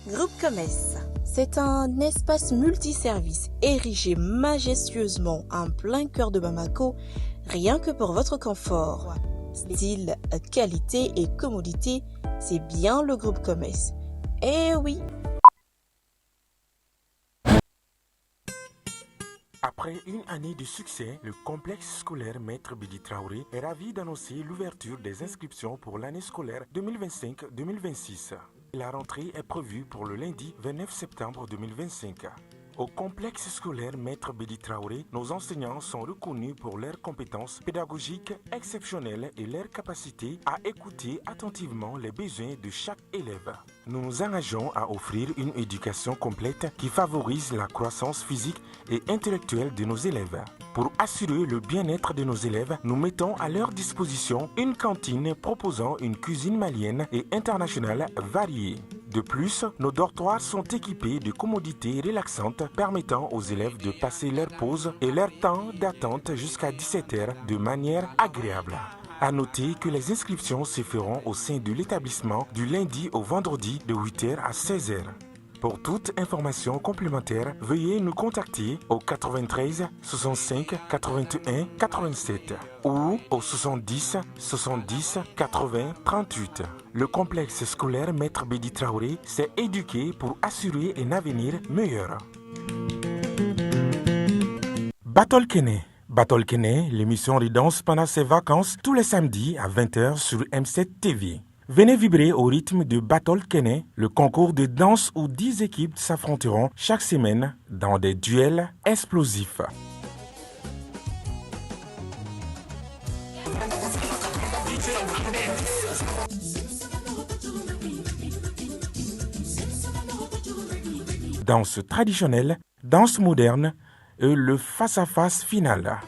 Groupe Commerce. C'est un espace multiservice érigé majestueusement en plein cœur de Bamako, rien que pour votre confort. Style, qualité et commodité, c'est bien le Groupe Commerce. Eh oui! Après une année de succès, le complexe scolaire Maître Bidi Traoré est ravi d'annoncer l'ouverture des inscriptions pour l'année scolaire 2025-2026. La rentrée est prévue pour le lundi 29 septembre 2025. Au complexe scolaire Maître Bidi Traoré, nos enseignants sont reconnus pour leurs compétences pédagogiques exceptionnelles et leur capacité à écouter attentivement les besoins de chaque élève. Nous nous engageons à offrir une éducation complète qui favorise la croissance physique et intellectuelle de nos élèves. Pour assurer le bien-être de nos élèves, nous mettons à leur disposition une cantine proposant une cuisine malienne et internationale variée. De plus, nos dortoirs sont équipés de commodités relaxantes permettant aux élèves de passer leur pause et leur temps d'attente jusqu'à 17h de manière agréable. À noter que les inscriptions se feront au sein de l'établissement du lundi au vendredi de 8h à 16h. Pour toute information complémentaire, veuillez nous contacter au 93 65 81 87 ou au 70 70 80 38. Le complexe scolaire Maître Bidi Traoré s'est éduqué pour assurer un avenir meilleur. Battle Kene. Battle Kene, l'émission de danse pendant ses vacances tous les samedis à 20h sur M7 TV. Venez vibrer au rythme de Battle Kene, le concours de danse où 10 équipes s'affronteront chaque semaine dans des duels explosifs. Danse traditionnelle, danse moderne et le face-à-face final.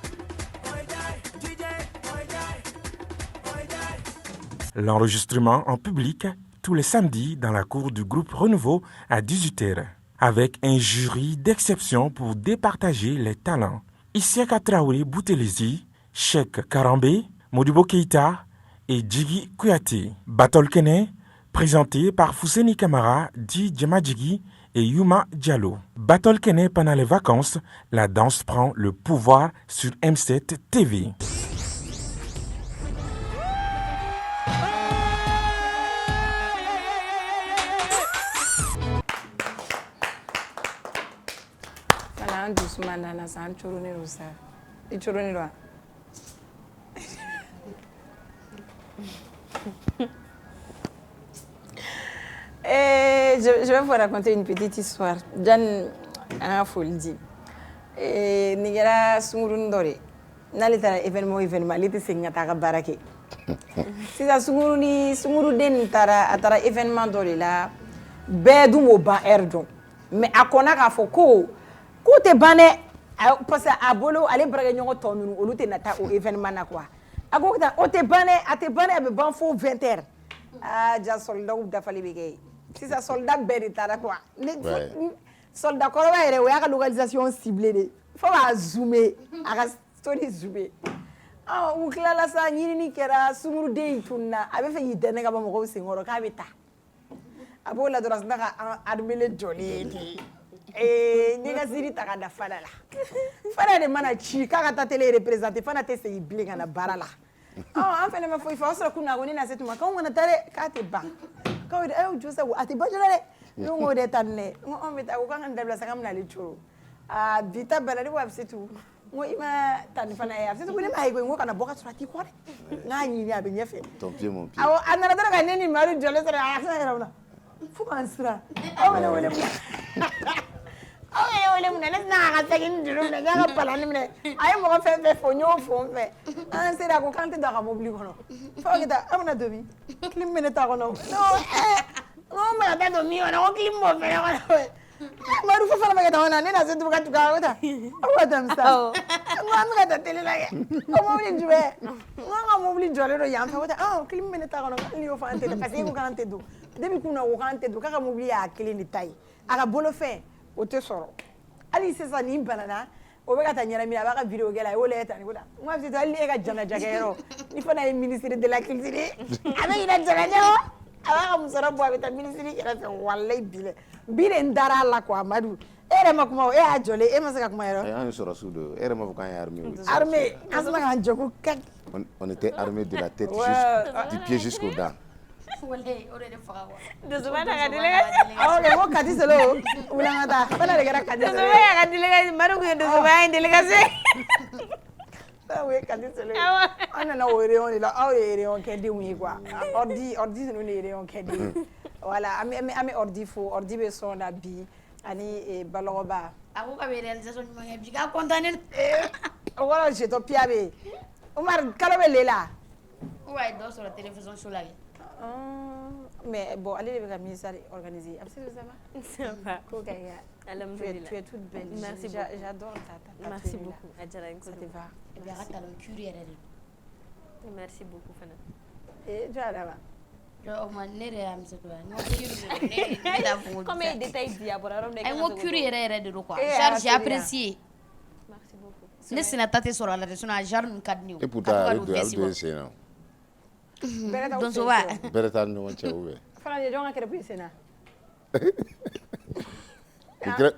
L'enregistrement en public tous les samedis dans la cour du groupe Renouveau à 18h, avec un jury d'exception pour départager les talents. Isiaka Traoré Boutelesi, Cheikh Karambé, Modibo Keita et Djigi Kouyaté. Battle Kene, présenté par Fousseni Kamara, Di Djamadjigi et Yuma Diallo. Battle Kene pendant les vacances, la danse prend le pouvoir sur M7 TV. Doucement dans la salle, tu roules où ça? Et tu roules là? Je vais vous raconter une petite histoire. Jan a folie. Nigera sungurundore. Nalita événement, l'été c'est n'atara barake. Si ça sunguru den atara événement dore là, bedou mo ba erdo. Mais akona ka foko. Koute bane parce que abolo ale braga nyongo tonu olu te nata o événement na quoi agokuta o te bane abe ban fo 20h ja soldat ou dafali bege si ça soldat beri tara quoi soldat ko ba ere o ya ka localisation ciblée de faut ba zoomer aka story zoomer ou klala sa nyini ni kera sumuru de tunna abe fe yidene ka ba mo ko singoro ka beta abola doras ndaka admele joli Nega ziri taka da fana la. Fana de mana chi kaka ta télé représenter fana te sey blinga na barala. En fait ma foi fa kuna goni na setuma ka ngona tare ka te ba. Ka wede ayo josa wo ate bajala le. No de tanne. On meta ko kan ndabla sakam na le choro. Vita balari wa setu. Ngo ima tan fana ya setu kuni mai ko ngo kana boka surati ko re. Ngani ni abenye fe. Ton pied mon pied. Awo anara tara ka neni maru jole sere asa era una. Fu kan sura. Awo wele oh ole mun na ga tagin duru na ga palani mne ay mo fe fonyo fon fe an se da ko kante da ga mobli kono fo kita amna domi klim mene ta kono no ma da domi ona o klim mo fe kono maru fo fala ma ga ona ne na se du ga tuga ota o dam sa ma ga da tele la o mo ni jube ma mobli jole ro yam fa ota klim mene ta kono li o fa ante da kasi ko kante du debi kuna ko kante du ka mobli ya kili ni tai aga bolo fe o te soro ali c'est ça ni banana o be ka ta nyara mi aba ka video gela o le ta ni koda moi c'est ali e ka jana jagero ni fana e ministre de la culture avec ina jana jo ala ka musɔrɔ bɔ a bɛ taa minisiri kɛrɛfɛ walayi bile n dara a la quoi Amadu e yɛrɛ ma kuma o e y'a jɔlen e ma se ka kuma yɛrɛ an ye sɔrɔsiw don e yɛrɛ m'a fɔ k'an ye armée armée an sina k'an jɔ ko kak on était armés de la tête du pied jusqu'aux dents. Dusuma ka délégation awɔ kɛ ko Kati Solo wulanga ta fana de kɛra Kati Solo Dusuma y'a ka délégation Madu kun ye Dusuma ye délégation o ye Kati Solo an nana o réunion de la aw ye réunion kɛdenw ye quoi ordi ninnu de ye réunion kɛden voilà an bɛ ordi fo ordi bɛ sɔn na bi ani balɔgɔba a ko k'a bɛ réalisation ɲuman kɛ bi k'a content o kɔrɔ jetɔ Pia bɛ yen Umar kalo bɛ lela ou a ye dɔ sɔrɔ télévision show la kɛ mais bon ale de bɛ ka ministère organiser a bɛ se que ça va Ça va. ko ka ɲi Alhamdulillah. tu es toute belle Merci j'adore ta Merci tenue là. beaucoup. Adjara Ça te va et puis a ka talon curi yɛrɛ de don Merci beaucoup fana. jɔ a ma o tuma ne yɛrɛ y'a muso dɔ ye n ko curi de don ne t'a fɔ ko Comme il détaille dit à bord alors n ko curi yɛrɛ de don quoi Eh, genre j'ai Araceli, apprécié Merci beaucoup. ne sina ta tɛ sɔrɔ a la dɛ sinon a genre ninnu ka di ne ye Et pourtant a bɛ don sen na bɛrɛ t'aw donso fɛ ba yen. bɛrɛ t'a ni ɲɔgɔn cɛ ou bien fana de jɔn ka kɛrɛ puyi senna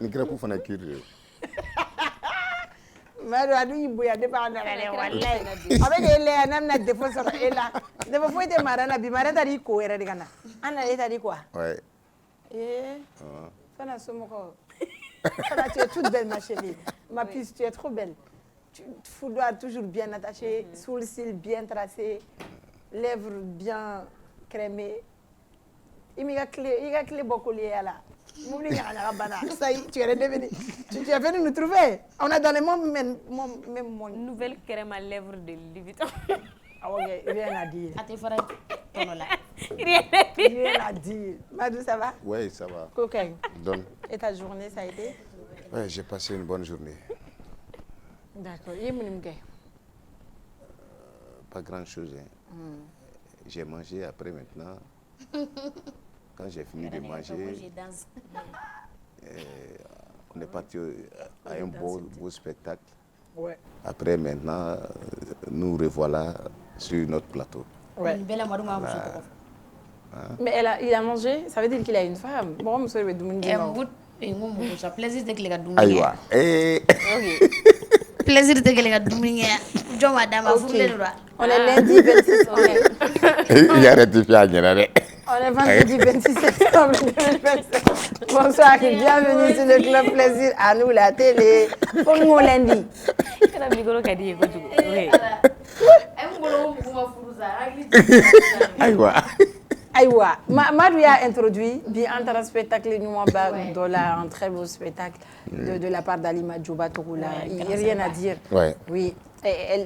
nin kɛra k'u fana kiri de ye. Madu a dun y'i bonya depuis a nana dɛ walayi a bɛ k'e laya n'a bɛna défaut sɔrɔ e la défaut foyi tɛ Mara la bi Mara ta di ko yɛrɛ de ka na an nana e ta di quoi Ouais. Fana somɔgɔw Fana tu es toute belle ma chérie ma puce tu es trop belle foulard toujours bien attaché sourcils bien tracés lèvres bien crémées i ka clé bɔ collier la mobili ɲagaɲaga banna ça y est tu es devenu tu es venu nous trouver on a dans les mêmes monde Nouvelle crème à lèvres de Louis Vuitton. awɔ kɛ rien à dire a tɛ fara tɔnɔ la rien à dire Madou ça va Ouais, ça va. ko kaɲi Donne. et ta journée ça a été Ouais, j'ai passé une bonne journée. d'accord i ye mun ni mun kɛ Pas grand chose. Hein. J'ai mangé après maintenant. Quand j'ai fini de manger, on est parti à un beau spectacle. ouais Après maintenant, nous revoilà sur notre plateau. ouais nin bɛɛ la Madu m'a muso tɔgɔ mais il a mangé ça veut dire qu'il a une femme mɔgɔ muso de bɛ dumuni di ma o. n ko muso sa plaisir tɛ tile ka dumuni Aïwa. kɛ plaisir tɛ tile ka dumuni kɛ jɔn b'a d'a ma furulen de don on est lundi 26 Il y a rectifié à Gérard. on est vendredi 26 septembre 2025 bonsoir et bienvenue sur le club plaisir à nous la télé pour nous lundi Kɛra micro ka di ye kojugu. Oui. a ye n bolo ko mugu ma furu sa hakili Aïwa. Aïwa, Madou a introduit bien un spectacle dont là, un très beau spectacle de la part d'Alima Djouba Touroula. Il n'y a rien à dire. Ouais. Oui.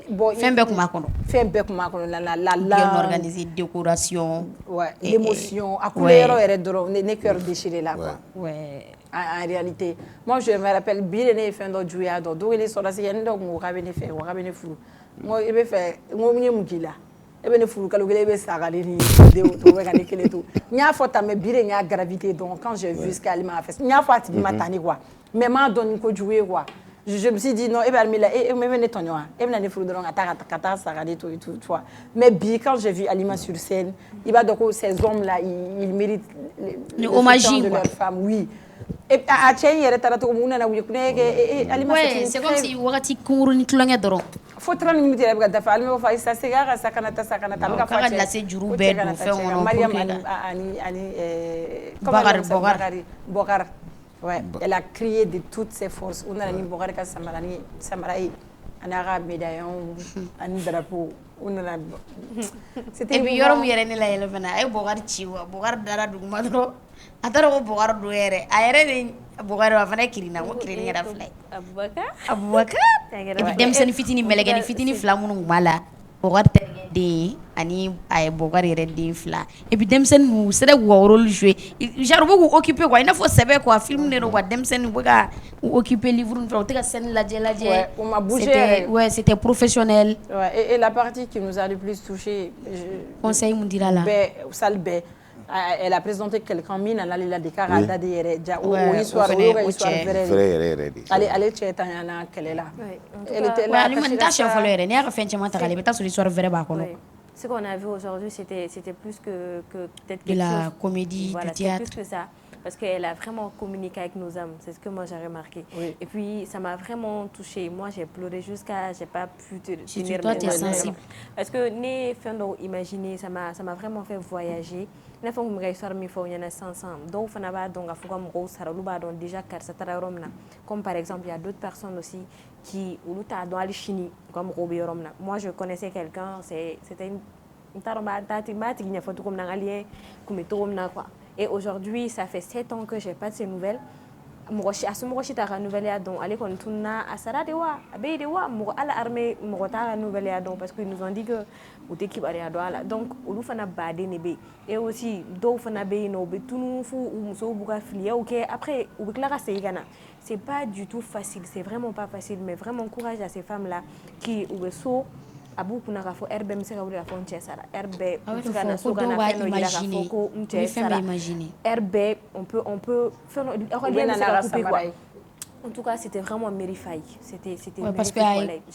Bon, fɛn bɛɛ kun b'a kɔnɔ fait un peu comme la bien organisé décoration ouais, l'émotion, à couleur les cœurs déchirés là quoi. ouais En réalité, moi je me rappelle bien les fins de juillet donc il est sur la scène donc on va venir faire, on va venir fou. Moi il veut faire, moi on y mukila. E bɛ ne furu kalo kelen e bɛ sagali ni denw to bɛ ka ne kelen to n y'a fɔ tan mais bi de n y'a gravité donc quand j'ai vu ce qu'elle m'a fait n y'a fɔ a tigi ma tani quoi mais m'a dɔn ni kojugu ye quoi je me suis dit non e bɛ Alimi la e bɛ ne tɔɲɔ wa e bɛna ne furu dɔrɔn ka taa sagali to et tout tu vois mais bi quand j'ai vu Alima sur scène i b'a dɔn ko ces hommes là ils méritent le soutien de leur femme oui et a cɛ in yɛrɛ taara cogo min u nana wuli ne kɛ Alima c'est comme si wagati kunkurunin tulonkɛ dɔrɔn fo 30 minutes yɛrɛ bɛ ka dafa Alima b'a fɔ sa segin a ka sa kana ta a bɛ ka fɔ k'a ka lase juru bɛɛ don fɛn kɔnɔ Mariam ani Bokar ouais elle a crié de toutes ses forces u nana ni Bokar ka samara ye ani a ka médaillon ani drapeau u nana c'était et puis yɔrɔ min yɛrɛ ne la yɛlɛ fana a ye Bokar ci wa Bokar dara duguma dɔrɔn a taara ko Bokar don yɛrɛ a yɛrɛ de Bokar a fana kirinna ko kirinni kɛra fila ye Abubakar et puis denmisɛnnin fitinin mɛlɛkɛnin fitinin fila minnu tun b'a la Bokar terikɛ den ani a ye Bokar yɛrɛ den fila et puis denmisɛnnin ninnu u sera k'u ka rôle jouer genre u bɛ k'u occuper quoi i n'a fɔ sɛbɛ quoi film de don quoi denmisɛnnin u bɛ ka u occuper livre ni fɛn u tɛ ka scène lajɛ on m'a bougé ouais c'était professionnel ouais et la partie qui nous a le plus touché conseil mun dira la salle bɛɛ elle a présenté quelqu'un min ala la de k'a da de yɛrɛ ja o histoire o y'o histoire vrai ale cɛ tanyana kɛlɛ la Alima n t'a siɲɛ fɔlɔ yɛrɛ n'i y'a ka fɛn caman ta k'ale i bɛ taa sɔrɔ histoire wɛrɛ b'a kɔnɔ Ce qu'on a vu aujourd'hui, c'était plus que peut-être de la comédie, voilà, du théâtre. Plus que ça. Parce qu'elle a vraiment communiqué avec nos âmes. C'est ce que moi j'ai remarqué. Oui. Et puis, ça m'a vraiment touchée. Moi, j'ai pleuré j'ai pas pu tenir toi, mes t'es mains. sensible. Parce que, imaginer, ça m'a vraiment fait voyager. Il faut que je histoire mi fo nyana sansan do fana ba donc afuka mo saralu ba don déjà car ça romna comme par exemple il y a d'autres personnes aussi qui ou ta dans ali chini comme robi romna. Moi je connaissais quelqu'un c'était une taromba tati mati nya foto comme dans alien comme tomna quoi. Et aujourd'hui ça fait 7 ans que j'ai pas de ces nouvelles. Mogoshi asumgoshi ta nouvelle ya donc aller kon tunna asara de wa abe de wa mo ala armée mo ta nouvelle ya donc parce qu'ils nous ont dit que ou t'équipe à douala donc olu fana bade nebe et aussi do fana be no be tunu fu ou muso buka filia OK après ou clara seigana c'est pas du tout facile c'est vraiment pas facile mais vraiment courage à ces femmes là qui ou so abu kuna ka fo RB mse ka wuri ka fo nche sara RB imaginer RB on peut faire en tout cas c'était vraiment mérifai c'était parce que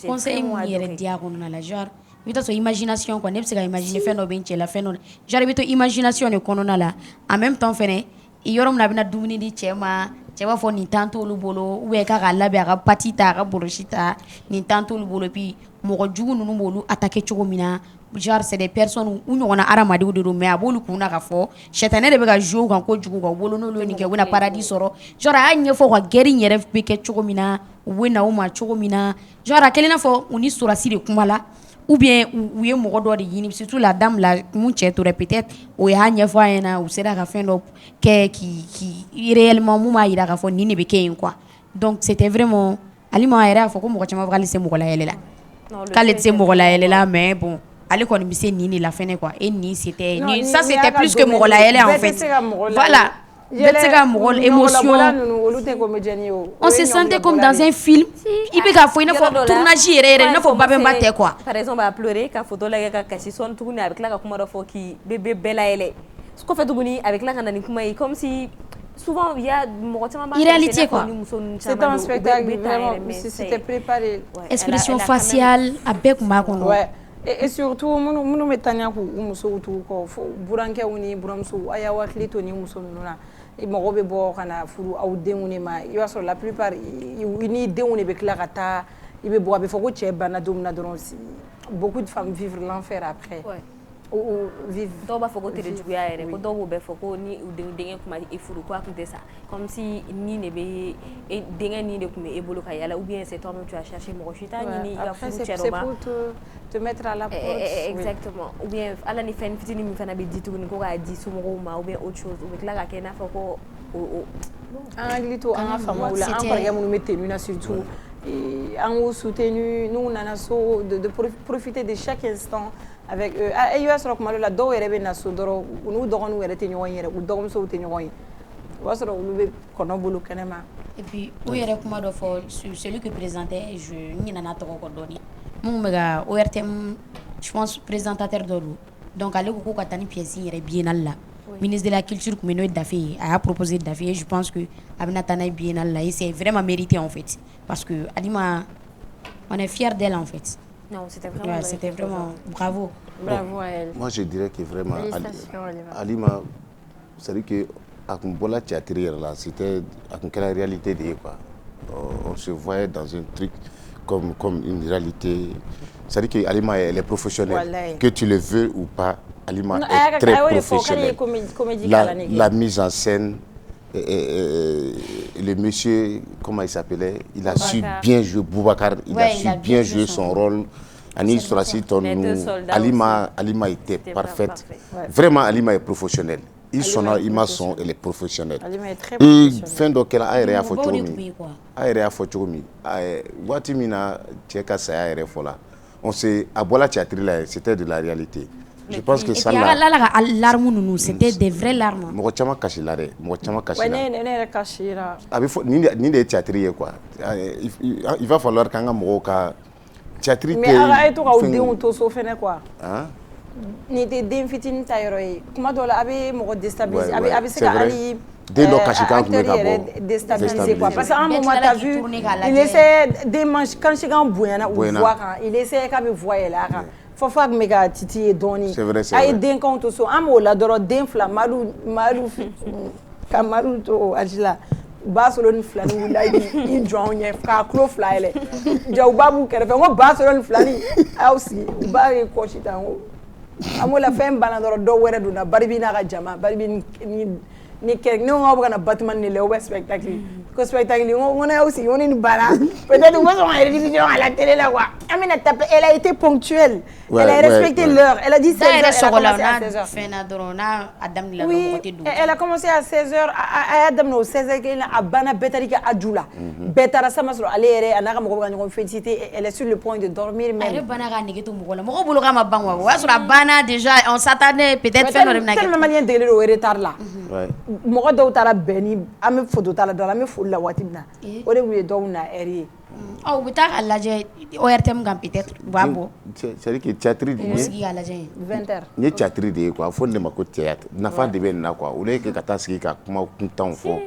conseil yere diagon na la genre vita so imagination quoi nepsi ka imaginer fait no benche la fait no genre vito imagination ne kono na la en même temps fene yorom na bina dumuni di chema cɛba fɔ nin tan t'olu bolo ou bien k'a ka labɛn a ka pati ta a ka bolosi ta nin tan t'olu bolo puis mɔgɔ jugu ninnu b'olu attaquer cogo min na genre c'est des personnes u ɲɔgɔnna hadamadenw de don mais a b'olu kunna k'a fɔ sɛtanɛ de bɛ ka jouer u kan kojugu ka wolo n'olu ye nin kɛ u bɛna paradis sɔrɔ genre a y'a ɲɛfɔ ka guerre in yɛrɛ bɛ kɛ cogo min na u bɛ na u ma cogo min na genre a kɛlen n'a fɔ u ni sorasi de kuma la ou bien u ye mɔgɔ dɔ de ɲini surtout la dame la mun cɛ tora peut-être o y'a ɲɛfɔ a ɲɛna u sera ka fɛn dɔ kɛ qui réellement mun b'a jira k'a fɔ nin de bɛ kɛ yen quoi donc c'était vraiment Alima yɛrɛ y'a fɔ ko mɔgɔ caman bɛ k'ale se mɔgɔ layɛlɛ la k'ale tɛ se mɔgɔ layɛlɛ la mais bon ale kɔni bɛ se nin de la fɛnɛ quoi et nin c'était nin ça c'était plus que mɔgɔ layɛlɛ en fait voilà bɛɛ tɛ se ka mɔgɔ émotion on se sentait comme dans un film i bɛ k'a fɔ i n'a fɔ tournage yɛrɛ i n'a fɔ babɛnba tɛ quoi par exemple a pleurer ka photo lajɛ ka kasi sɔn tuguni a bɛ tila ka kuma dɔ fɔ k'i bɛɛ layɛlɛ kɔfɛ tuguni a bɛ tila ka na ni kuma ye comme si souvent il y a mɔgɔ caman b'a réalité quoi c'est un spectacle vraiment c'était préparé expression faciale a bɛɛ tun b'a kɔnɔ et surtout minnu bɛ tanya k'u musow tugu kɔ fo burankɛw ni buramusow a y'a hakili to ni muso ninnu na mɔgɔ bɛ bɔ ka na furu aw denw de ma i b'a sɔrɔ la plupart i ni denw de bɛ tila ka taa i bɛ bɔ a bɛ fɔ ko cɛ banna don min na dɔrɔn beaucoup de femmes vivent l'enfer après ou vivent dɔw b'a fɔ ko tere juguya yɛrɛ ko dɔw b'o bɛɛ fɔ ko ni denkɛ kuma i furu ko a tun tɛ sa comme si ni de bɛ denkɛ ni de tun bɛ e bolo ka yala ou bien c'est toi-même tu as cherché mɔgɔ si t'a ɲini i ka furu cɛ dɔ ma c'est pour te mettre à la porte exactement ou bien ala ni fɛn fitinin min fana bɛ di tuguni ko k'a di somɔgɔw ma ou bien autre chose u bɛ tila ka kɛ i n'a fɔ ko an hakili to an ka faamaw la an kɔrɔkɛ minnu bɛ tenue na surtout an k'u soutenu n'u nana so de profiter de chaque instant avec eux i b'a sɔrɔ kuma dɔ la dɔw yɛrɛ bɛ na so dɔrɔn u n'u dɔgɔninw yɛrɛ tɛ ɲɔgɔn ye yɛrɛ u dɔgɔmusow tɛ ɲɔgɔn ye o b'a sɔrɔ olu bɛ kɔnɔ bolo kɛnɛma et puis u yɛrɛ kuma dɔ fɔ celui que présentait je ɲinɛna tɔgɔ kɔ dɔɔnin mun bɛ ka ORTM je pense présentateur dɔ don donc ale ko ko ka taa ni pièce yɛrɛ biennale la ministre de la culture tun bɛ n'o ye Dafe ye a y'a proposé Dafe ye je pense que a bɛna taa n'a ye biennale la et c'est vraiment mérité en fait parce que Alima on est fiers d'elle en fait. Non, c'était vraiment bravo. Bravo à elle. Moi, je dirais que vraiment, Alima, c'est-à-dire que à Kumbola théâtre là, c'était à quelle réalité de quoi. On se voyait dans un truc comme une réalité. C'est-à-dire que Alima, elle est professionnelle. Voilà. Que tu le veux ou pas, Alima est très professionnelle. La mise en scène. Le monsieur, comment il s'appelait, il a su bien jouer Boubacar, il a su bien jouer son rôle. Anis Alima était parfaite. Vraiment, Alima est professionnelle. Ils sont là, elle est professionnelle. Et fin de qu'elle a été à Fochomi. Watimina, Tcheka Saya Refola. On s'est à Bola Théâtre là, c'était de la réalité. Je pense que ça là larmes nous c'était des vraies larmes. Mo chama kashi la de, mo chama kashi. Ouais, ne kashira. Abi fo ni de théâtre quoi. Il va falloir kanga mo ka théâtre. Mais ara to ka udi on to so fene quoi. Hein? Ni de den fitini ta yoro yi. Kuma do la abi mo déstabiliser, abi se ka ali dès lors que quand déstabiliser quoi parce qu'à un moment t'as vu il essaie de manger quand je gagne bouillana ou voir il essaie qu'à me voir là faut faire méga titi et doni. C'est vrai. Aïe den quand to so amo la doro den fla malu kamaru to ajila. Barcelone flani wula i jɔn ye k'a kulo fila yɛlɛ jawuba b'u kɛrɛfɛ n ko Barcelone flani aw sigi u b'a ye kɔsi tan n ko an b'o la fɛn banna dɔrɔn dɔw wɛrɛ donna Baribi n'a ka jama Baribi ni kɛrɛ ne ko k'aw bɛ ka na Batman de la ou bien spectacle ko spectacle n ko ne y'aw sigi n ko ni nin banna peut-être u bɛ sɔn ka rediffusion à la télé la quoi an bɛna taper elle a été ponctuelle elle a respecté l'heure elle a dit 16h elle a commencé à 16h fɛnna dɔrɔn n'a a daminɛ oui elle a commencé à 16h a y'a daminɛ o 16h kelen na a banna bɛɛ taara i ka aju la bɛɛ taara sama sɔrɔ ale yɛrɛ a n'a ka mɔgɔw bɛ ka ɲɔgɔn féliciter elle est sur le point de dormir même a yɛrɛ banna k'a nege to mɔgɔ la mɔgɔw bolo k'a ma ban wa o y'a sɔrɔ a banna déjà on s'attendait peut-être fɛn dɔ de bɛna kɛ tellement maliyɛn degelen don o retard la mɔgɔ dɔw taara bɛn ni an bɛ photo ta la dɔrɔn an bɛ foli la waati min na o de tun ye dɔw na heure ye u bɛ taa k'a lajɛ ORTM kan peut-être u b'a bɔ c'est-à-dire que théâtre de u sigi k'a lajɛ 20h n ye théâtre de ye quoi fo ne ma ko théâtre nafa de bɛ nin na quoi o le ka taa sigi ka kuma kuntanw fɔ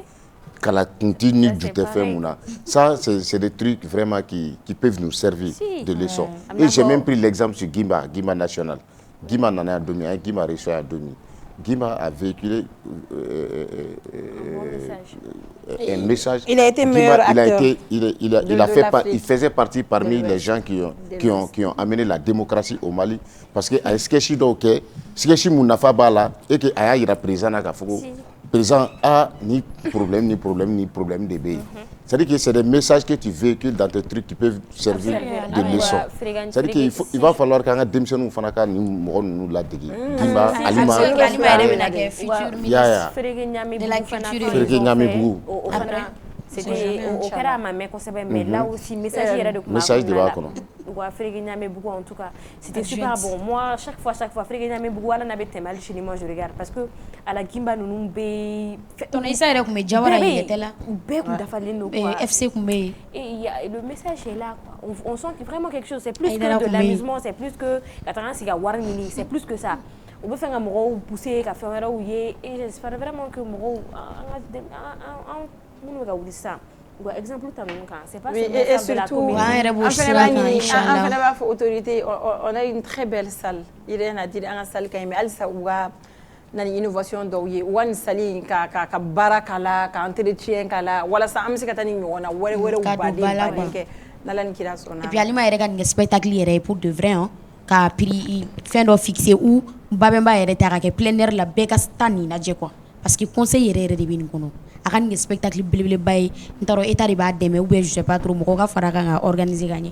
kala kunti ni ju tɛ fɛn mun na ça c'est des trucs vraiment qui peuvent nous servir de leçon et j'ai même pris l'exemple sur Guimba National Guimba nana ya domi an Guimba reçu ya domi Guimba a véhiculé un message. Il a été meilleur acteur. Il faisait partie parmi les gens qui ont amené la démocratie au Mali. Parce que à Skechi donc, Skechi Mounafa Bala et que Aya ira présent à Kafoko. Présent a ni problème de pays. C'est-à-dire que c'est des messages que tu véhicules dans tes trucs qui peuvent servir de leçon. C'est-à-dire qu'il va falloir qu'un démission nous fasse nous la dégui. Dimba Alima. C'était au Kera Mamé qu'on s'appelle, mais là aussi, message de Bougou en tout cas. C'était super bon. Moi, chaque fois, Frégué Bougou, elle n'avait pas mal chez moi, je regarde. Parce que à la Gimba, nous ton Issa est comme Jawara, il était là. FC Koumé. Et le message est là. On sent vraiment quelque chose. C'est plus que de l'amusement, c'est plus que Warmini, c'est plus que ça. On peut faire un mot poussé, un et j'espère vraiment que mon exemple c'est pas et surtout autorité on a une très belle salle Irène a dit dans la salle quand même Alisa ouga nani innovation do ye one sali ka barakala ka entretien kala wala sa amsi katani ngona were badike nalani kira sona et puis Alima yɛrɛ ka spectacle yɛrɛ pour de vrai hein ka prix fin do fixé ou babemba yɛrɛ ta ka kɛ plein air la bɛɛ ka stand ni lajɛ quoi parce que conseil yɛrɛ de bɛ nin kɔnɔ a ka nin spectacle belebeleba ye n t'a dɔn état de b'a dɛmɛ ou bien je sais pas trop mɔgɔw ka fara kan ka organiser ka ɲɛ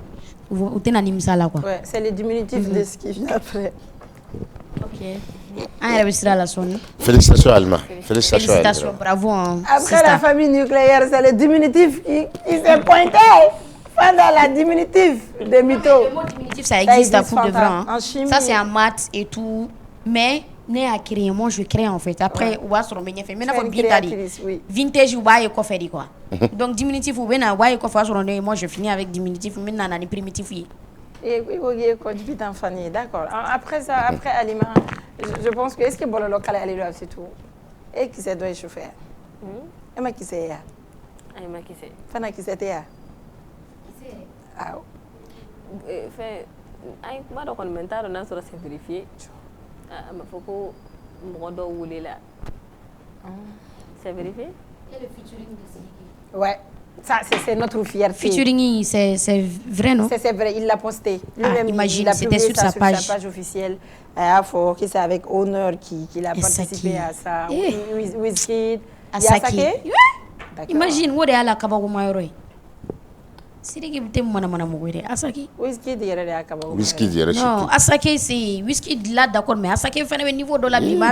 u tɛna nimisa la quoi. Ouais, c'est le diminutif de ce qui vient après. Ok. An yɛrɛ bɛ sira la sɔɔni. Félicitations Alma. Félicitations bravo hein. Après la famille nucléaire c'est le diminutif qui s'est pointé. Pendant la diminutif de mytho. Le mot diminutif ça existe pour de vrai hein. Ça c'est en maths et tout mais ne a créé moi je crée en fait après ou va sur me fait mais na ko bintadi vintage ou ba e ko fait quoi donc diminutif ou bena wa e ko fa sur moi je finis avec diminutif mais na ni primitif yi et oui ko depuis enfant d'accord après ça après Alima je pense que est-ce que bon local aller là c'est tout et qui c'est doit chauffer et ma qui c'est ya ai ma qui c'est fana qui c'était ya ah fait ai ma do commentaire na sur c'est vérifié ma faut que mon là. C'est vérifié? Et le featuring de Sidiki. Ouais, ça c'est notre fierté. Featuring, c'est vrai, non? C'est vrai, il l'a posté. Lui-même, imagine, c'était sur sa page officielle. Qui c'est avec honneur qu'il a participé à ça. Wizkid. Asaki. Imagine, où est la Kabago Mayoroy? Sidiki bute mana mugwere Asaki Wizkid yɛrɛ de y'a kaba Wizkid yɛrɛ non Asaki c'est Wizkid là d'accord mais Asaki fana bɛ niveau dɔ la bi ma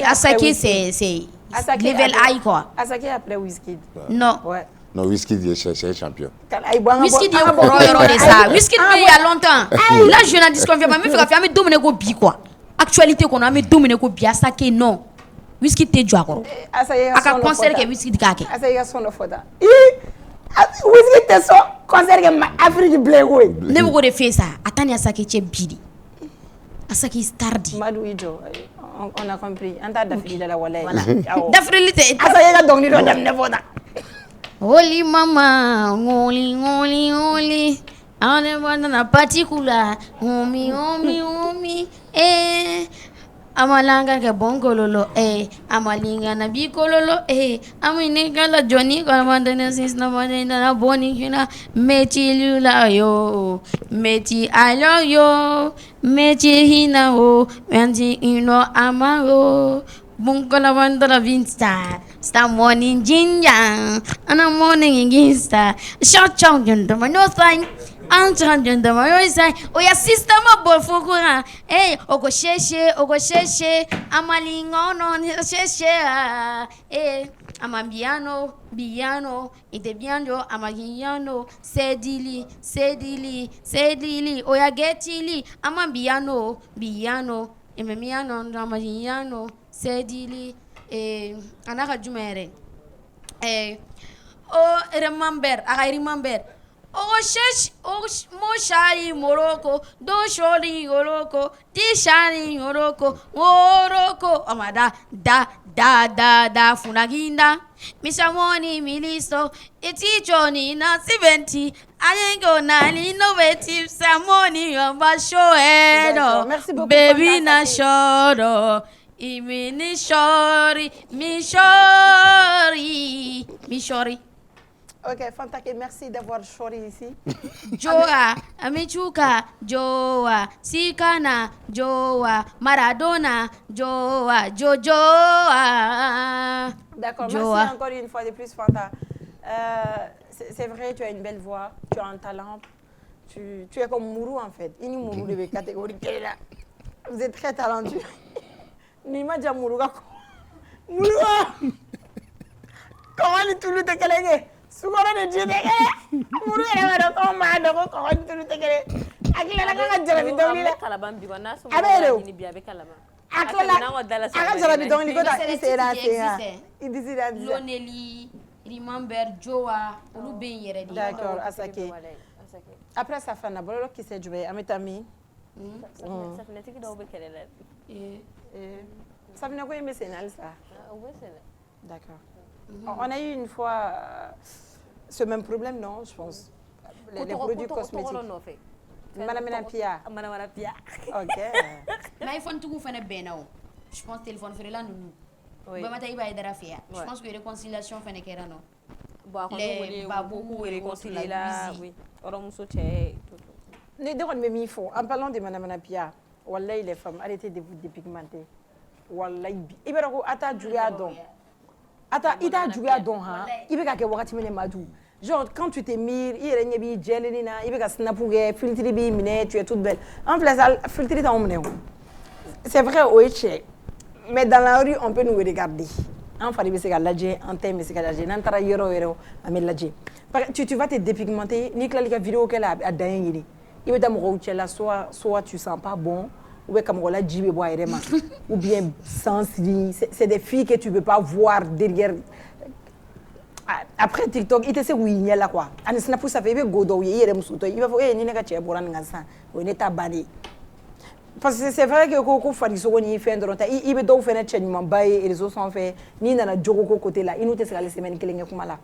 Asaki c'est level high quoi Asaki après Wizkid non ouais non Wizkid c'est champion Wizkid est bon yɔrɔ de ça Wizkid il y a longtemps là je n'en disconviens pas mais fɛ ka fɛ an bɛ dominer ko bi quoi actualité kɔnɔ an bɛ dominer ko bi Asaki non Wizkid tɛ jɔ a kɔrɔ a ka concert kɛ Wizkid k'a kɛ Asaki ka son dɔ fɔ ta Wizkid tɛ sɔn concert kɛ Afrique blé koyi ne bɛ k'o de fɛ sa a ta ni Asaki cɛ bi de Asaki star di Madu i jɔ on a compris an t'a dafili da la walayi dafili tɛ Asaki ka dɔnkili dɔ daminɛ fɔ ta Oli mama, oli, oli, oli. na particula omi amalanga ke bongololo amalinga na bikololo aminega la Johnny Galvandene since na na boni hina meti lula yo meti alo yo meti hina o meti ino amaro bunkola bandara vinsta sta morning ginger ana morning ginsta short chow jundama no sign Anjan de Maroisa, Oya sister ma bofukura, Oko sheshe, Amalingo non sheshe, Amambiano, Biano, Itebiano, Amagiano, Sedili, Oya getili, Amambiano, Biano, Ememiano, Amagiano, Sedili, Anaka Jumere. I remember. Mo shari moroko, do shori yoroko, di shari yoroko, moroko, amada, da, funaginda, mishamoni miliso, eti joni na 70, ayengo na innovative, samoni yomba shoedo, baby na shoro, imini shori, mishori. Ok, Fantake, merci d'avoir choisi ici. Joa, Amichuka, Joa, Sikana, Joa, Maradona, Joa, Joa. D'accord, merci encore une fois de plus, Fanta. C'est vrai, tu as une belle voix, tu as un talent. Tu es comme Mourou en fait. Il y a Mourou de catégorie. Vous êtes très talentueux. Nima déjà Mourou. Mourou! Comment est tout le temps? Sukoro de jide kele muru ere wado ko ma do ko tulu tegele akila la ka jarabi dawli la kala bambi wana so ni bi abe kala akila aka jarabi dawli ko da isera idisira Loneli remember Joa olu ben yere di d'accord Asake après ça fait na bolo qui s'est joué ametami ça fait netiki do be kele la ça venait quoi aimer sénal ça d'accord. On a eu une fois ce même problème, non, je pense. Les produits cosmétiques. Madame Pia. Ok. Mais il faut tout faire bien. Je pense que le téléphone fait là nous. Je pense que la réconciliation fait n'est qu'elle non. Les babou réconcilier là, oui. Les deux on me mis faux. En parlant de Madame Pia, wallahi les femmes arrêtez de vous dépigmenter. Wallahi. Ibero ata juya don. Attends, il t'a joué à don, hein? Il veut que wakati mene madu. Genre, quand tu t'es mis, il est bien gelina, il veut que snapouge, filtrer bien miné, tu es toute belle. En plus, filtrer ta omne. C'est vrai, oui, mais dans la rue, on peut nous regarder. En fait, c'est la ladje, en thème, c'est la ladje. N'entara yero, amel ladje. Tu vas te dépigmenter, ni que la vidéo qu'elle a à danger. Il veut d'amour là, soit tu sens pas bon. Ou bien sans c'est des filles que tu ne peux pas voir derrière. Après TikTok, il te sait où il y a là quoi. Il va parce que c'est vrai que Coco Fadisoni fait un drôle. Il veut donc faire un changement bail et les autres sont faits. Ni dans la Djoko côté là, il nous te les semaines qui les comme là.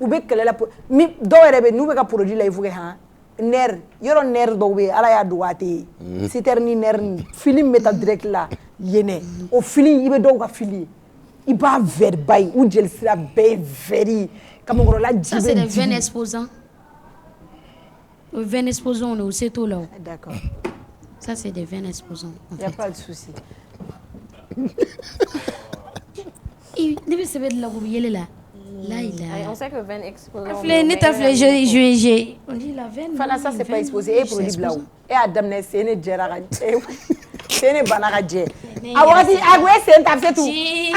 Ou bien que là, mais dans les nous va produire là il faut que ner yoro ner do we ala ya duwate si terni ner film meta direct la yene o film ibe do ka fili iba ver bay ou gel sira be veri comme on la ça c'est des veines exposants veines exposants on c'est tout là d'accord ça c'est des veines exposants il y a pas de souci il devait se mettre là où il est là. On sait que veine exposée. On dit la veine. Fana ça c'est pas exposé et produit blanc. Et Adam ne c'est ne gérara. C'est ne banara gé. Awadi agwe c'est tapé tout.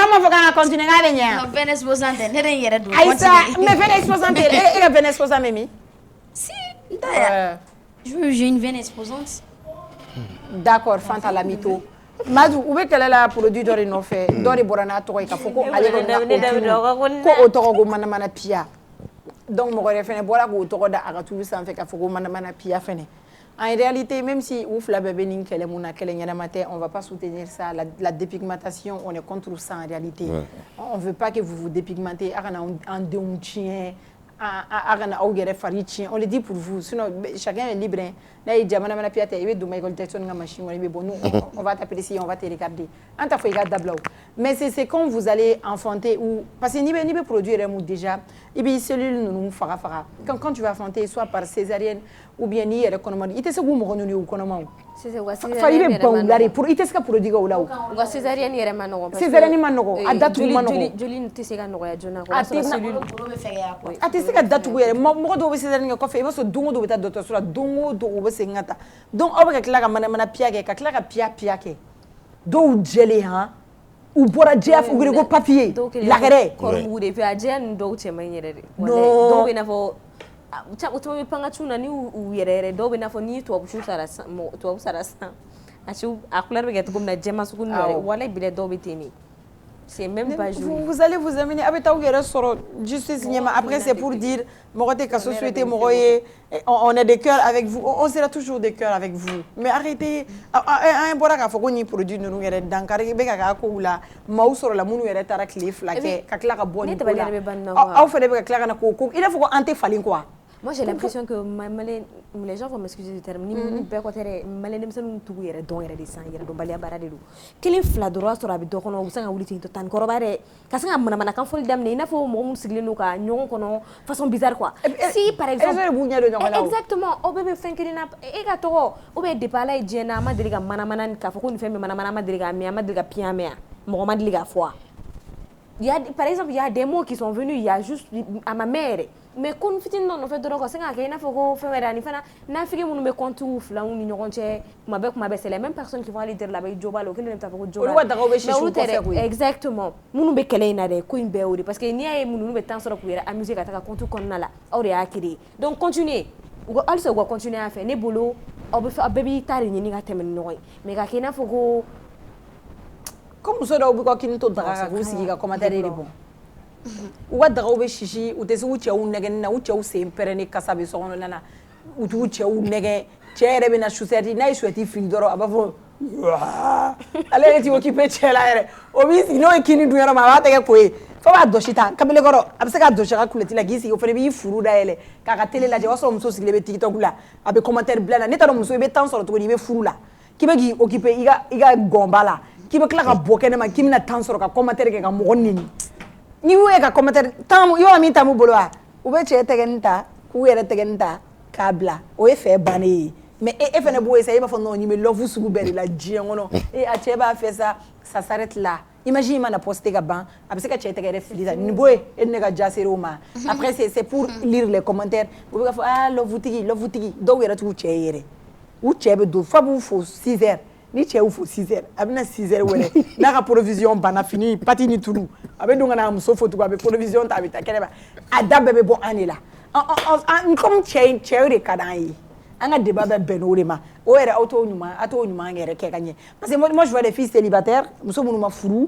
Ama foka continuer à venir. La veine exposante ne rien yere do. Aïssa, mais veine exposante et la veine exposante mimi. Si, d'ailleurs. J'ai une veine exposante. D'accord, Fanta la mytho. Madu ube kelela produit dori no fait dori borana to ka foko ale ko otoro go mana pia donc mo gore fene bora go otoro da agatu san fait ka foko mana pia fene en réalité même si ouf la bébé ning kele muna kele nyana matin on va pas soutenir ça la dépigmentation on est contre ça en réalité on veut pas que vous vous dépigmentez akana en de chien on le dit pour vous, sinon chacun est libre. Là, il dit, on va t'apprécier, on va te regarder. Mais c'est quand vous allez enfanter, ou parce que ni produire déjà, et bien cellules nous fara. Quand tu vas enfanter, soit par césarienne, ou bien ni économie, il te se goûte mon ou économie. C'est pour il te se produire au là. Césarienne est manogo. Césarienne manogo. A date ou manogo. Jolene te se ganogo ya jona. A te se ka date ou mo do be césarienne ko fe ba so dungo do beta docteur sura dungo do be sengata. Donc o be ka kila ka mana piake ka kila ka piake. Do jeli ha. U bora jef u go papier. La gere. Ko mu de pia jen do che manyere. Do be na fo utumi panga chuna ni uyerere do be na fo ni to obushu sara to obusara sa achu akular be get gumna jema sukun wala bile do be teni c'est même pas joué. Vous allez vous amener avec ta sur justice niema. Après c'est pour dire mogote ka société mogoye on est de cœur avec vous, on sera toujours de cœur avec vous, mais arrêtez un bora ka foko ni produit nous yere dankari be ka ko la maw sur la munu yere tara cliff la ka kla ka boni ko la au fait be ka kla na ko il faut ko ante falin quoi. Moi j'ai l'impression que les gens vont m'excuser du terme ni be ko tere malé dem sanu tugu yere don yere de san yere do balia barade lu kelen fla droit sur abi do kono usanga wuliti to tan korobare kasanga mana kan fol damne ina fo mo mun siglenu ka nyon kono façon bizarre quoi. Si par exemple exactement o bebe fenkirina e ka to o be de pala e jena ma diriga mana ka fo ko ni femme mana ma diriga mi ma diriga piamea mo ma diriga foi. Il y a par exemple il y a des mots qui sont venus il y a juste à ma mère mais kon fitin non fait doro ko senga ke na foko femera ni fana na figi munu me kontu fla uni nyoronche kuma be c'est les mêmes personnes qui vont aller dire là-bas jobalo ke ne ta foko jobalo exactement munu be kele ina de ko imbe ori parce que ni ay munu be tan soro ku yera amuser ka ta kontu konna la ori akiri donc continuez also go continuer à faire ne bolo obe fa baby tari ni ga temen noy mais ka ke na foko comme ça do ko kin to daga ko sigi ga commentaire de bon uga daga ube shishi utese uche u nege na uche u sempere ni kasabe sono nana uche u nege chere be na chuseti na isweti findoro abavo ale ti okipe chela ere obisi no ekini du yoro ma ba tege ko e fa ba doshita kabele goro abse ka doshaka kuleti la gisi o fere bi furu da ele ka ka tele la je waso mso sigile be tiktok la abe commentaire blana neta no mso be tan soro to ni be furu la kibe gi okipe iga gombala kibe kla ka bokene ma kimina tan soro ka commentaire ke ka mo nini ni wo ka commentaire tamu yo ami tamu bolo a u be che tegenta ku yere tegenta kabla o e fe bane mais e fene bo essayer ba fo non ni me love sugu beri la dien ngono e a che ba fait ça s'arrête là. Imagine man a posté ka ban abse ka che tegere filita ni boy e ne ka jasero ma après c'est pour lire les commentaires u be ka fo love tigi do yere tu che yere u che be do fa bu fo 6h ni cɛ u fo 6h a bɛna 6h wɛrɛ n'a ka provision banna fini pati ni tulu a bɛ don ka na muso fo tugun a bɛ provision ta a bɛ taa kɛnɛ ma a da bɛɛ bɛ bɔ an de la comme cɛw de ka d'an ye an ka débat bɛ bɛn o de ma o yɛrɛ aw t'o ɲuman yɛrɛ kɛ ka ɲɛ parce que moi je vois des filles célibataires muso minnu ma furu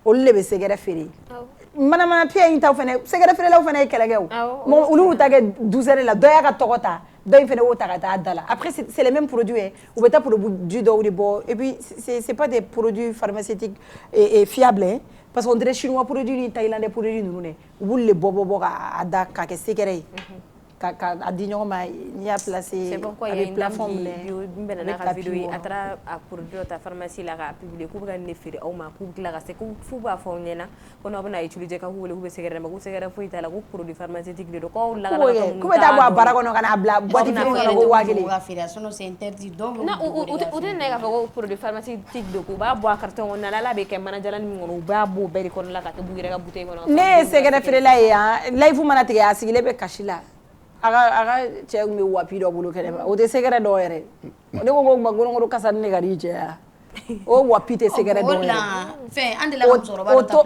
olu de bɛ sɛgɛrɛ feere manamana pied in taw fɛnɛ sɛgɛrɛ feerelaw fɛnɛ ye kɛlɛkɛw olu ta kɛ 12h la dɔ y'a ka tɔgɔ ta dɔ in fɛnɛ y'o ta ka taa da la après c'est les mêmes produits u bɛ taa produit dɔw de bɔ et puis c'est pas des produits pharmaceutiques et fiables parce qu'on dirait chinois produits ni thaïlandais produits ninnu dɛ u b'olu de bɔ k'a da k'a kɛ secret ye a di ɲɔgɔn ma n'i y'a placé c'est pourquoi il y a une plateforme la vidéo a taara a produit ta pharmacie la ka publier k'u bɛ ka ne feere aw ma k'u tila ka se f'u b'a fɔ aw ɲɛna ko n'aw bɛna utiliser k'u wele k'u bɛ sɛgɛrɛ ma k'u sɛgɛrɛ foyi t'a la k'u produit pharmaceutique de don k'aw lakalaka k'u bɛ taa bɔ a bara kɔnɔ ka n'a bila boîte kelen kɔnɔ ko 1000 sinon c'est interdit donc u tɛ na k'a fɔ ko produit pharmaceutique de ko u b'a bɔ a carton kɔnɔ na ala bɛ kɛ manajalan min kɔnɔ u b'a bɔ bɛɛ de kɔnɔ la ka kɛ b'u yɛrɛ ka bouteille kɔnɔ ne ye sɛgɛrɛ feerela ye yan live mana tigɛ a sigilen bɛ kasi la aga cɛ kun bɛ wapi dɔ bolo kɛnɛ ma o tɛ sɛgɛrɛ dɔ yɛrɛ ne ko ko ngoro kasa ne ka di cɛ ya o wapi tɛ sɛgɛrɛ dɔ yɛrɛ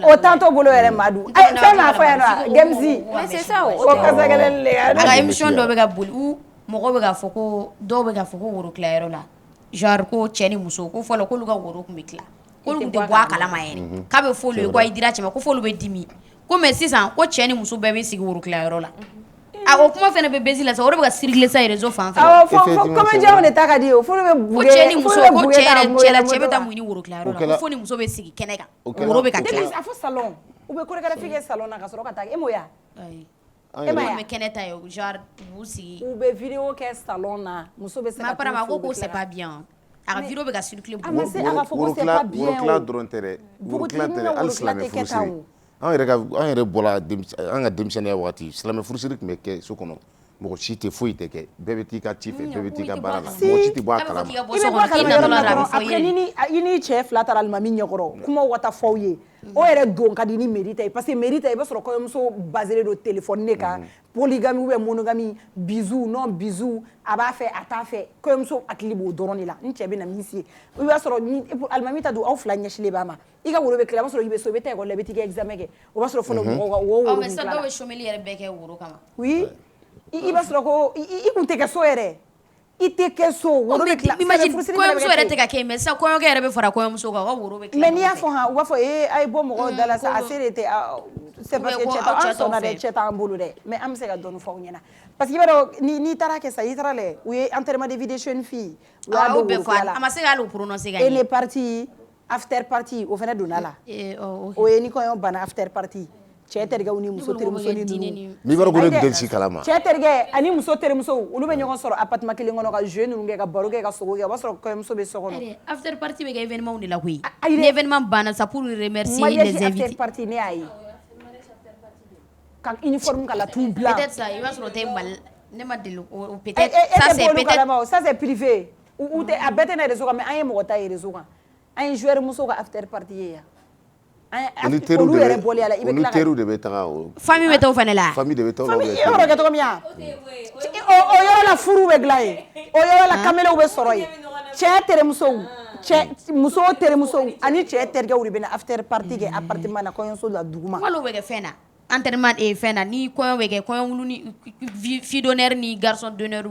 o tanto bolo yɛrɛ madu fɛn m'a fɔ yan nɔ gemsi mais c'est ça o kasa kelen le a ka émission dɔ bɛ ka boli u mɔgɔ bɛ ka fɔ ko dɔw bɛ ka fɔ ko woro tilayɔrɔ la genre ko cɛ ni muso ko fɔlɔ k'olu ka woro tun bɛ tila k'olu tun tɛ bɔ a kalama yɛrɛ k'a bɛ f'olu ye ko a dira cɛ ma ko f'olu bɛ dimi ko mais sisan ko cɛ ni muso bɛɛ bɛ sigi woro tilayɔrɔ la o kuma fɛnɛ bɛ bezi la sa o de bɛ ka circuler sa réseau fan fɛ comédien de ta ka di o fo bɛ buge ko cɛ ni muso ko cɛ bɛ taa mun ni woro tilayɔrɔ la ko fo ni muso bɛ sigi kɛnɛ kan woro bɛ ka tila a fɔ salon u bɛ chorégraphie kɛ salon na ka sɔrɔ ka taa e m'o ya mais kɛnɛ ta ye genre b'u sigi u bɛ vidéo kɛ salon na muso bɛ se ka ma ko c'est pas bien a ka vidéo bɛ ka circuler a ma se a ka fɔ ko c'est pas bien worokila dɔrɔn tɛ dɛ worokila tɛ dɛ hali silamɛ furusiri an yɛrɛ bɔla an ka denmisɛnniya waati silamɛ furusiri tun bɛ kɛ so kɔnɔ mɔgɔ si tɛ foyi tɛ kɛ bɛɛ bɛ t'i ka ci fɛ bɛɛ bɛ t'i ka baara la mɔgɔ si tɛ bɔ a kalama i bɛ bɔ a kalama après i ni cɛ fila taara alimami ɲɛkɔrɔ kumaw ka taa fɔ aw ye o yɛrɛ don ka di ni mairie ta ye parce que mairie ta i b'a sɔrɔ kɔɲɔmuso basé don téléphone de kan polygamy ou bien monogamie bisou non bisou a b'a fɛ a t'a fɛ kɔɲɔmuso hakili b'o dɔrɔn de la n cɛ bɛ na min si i b'a sɔrɔ alimami ta don aw fila ɲɛsilen b'a ma i ka woro bɛ tila i b'a sɔrɔ i bɛ so i bɛ taa ekɔli la i bɛ t'i ka examen kɛ o b'a sɔrɔ fɔlɔ mɔgɔw ka woro mais ça dɔw bɛ chômeli yɛrɛ bɛɛ kɛ woro kama oui i b'a sɔrɔ ko i kun tɛ kɛ so yɛrɛ i tɛ kɛ so woro bɛ tila kɔɲɔmuso yɛrɛ tɛ ka kɛ mais sisan kɔɲɔkɛ yɛrɛ bɛ fara kɔɲɔmuso kan ka woro bɛ tila mais n'i y'a fɔ han u b'a fɔ a ye bɔ mɔgɔw da la sa a se de tɛ c'est parce que cɛ sɔnna dɛ cɛ t'an bolo dɛ mais an bɛ se ka dɔɔni fɔ aw ɲɛna parce que i b'a dɔn n'i taara kɛ sa i taara lajɛ u ye enterrement de vie de jeune fille u y'a don worofila la a ma se k'ale prononcer ka ɲɛ et les parties after party o fana donna la o ye ni kɔɲɔ banna after party cɛ terikɛw ni muso terimuso ni ninnu n'i b'a dɔn ko ne tun tɛ si kalama cɛ terikɛ ani muso terimuso olu bɛ ɲɔgɔn sɔrɔ appartement kelen kɔnɔ ka jeu ninnu kɛ ka baro kɛ ka sogo kɛ o b'a sɔrɔ kɔɲɔmuso bɛ so kɔnɔ after party bɛ kɛ événement de la koyi ni événement banna ça pour remercier les invités after party ne y'a ye ka uniforme kala tout blanc peut-être ça i b'a sɔrɔ o tɛ Mali ne ma deli o peut-être ça c'est peut-être ça c'est privé u tɛ a bɛɛ tɛ na réseau kan mais an ye mɔgɔ ta ye réseau kan an ye joueur muso ka after party ye yan olu yɛrɛ bɔli a la i bɛ tila ka teriw de bɛ taga o famille bɛ taa o fana la famille de bɛ taa o la famille yɔrɔ kɛ cogo min ya o yɔrɔ la furu bɛ dilan yen o yɔrɔ la kamelew bɛ sɔrɔ yen cɛ terimusow muso terimusow ani cɛ terikɛw de bɛ na after party kɛ appartement na kɔɲɔso la duguma wala o bɛ kɛ fɛn na enterrement fɛn na ni kɔɲɔ bɛ kɛ kɔɲɔwulu ni fille d'honneur ni garçon d'honneur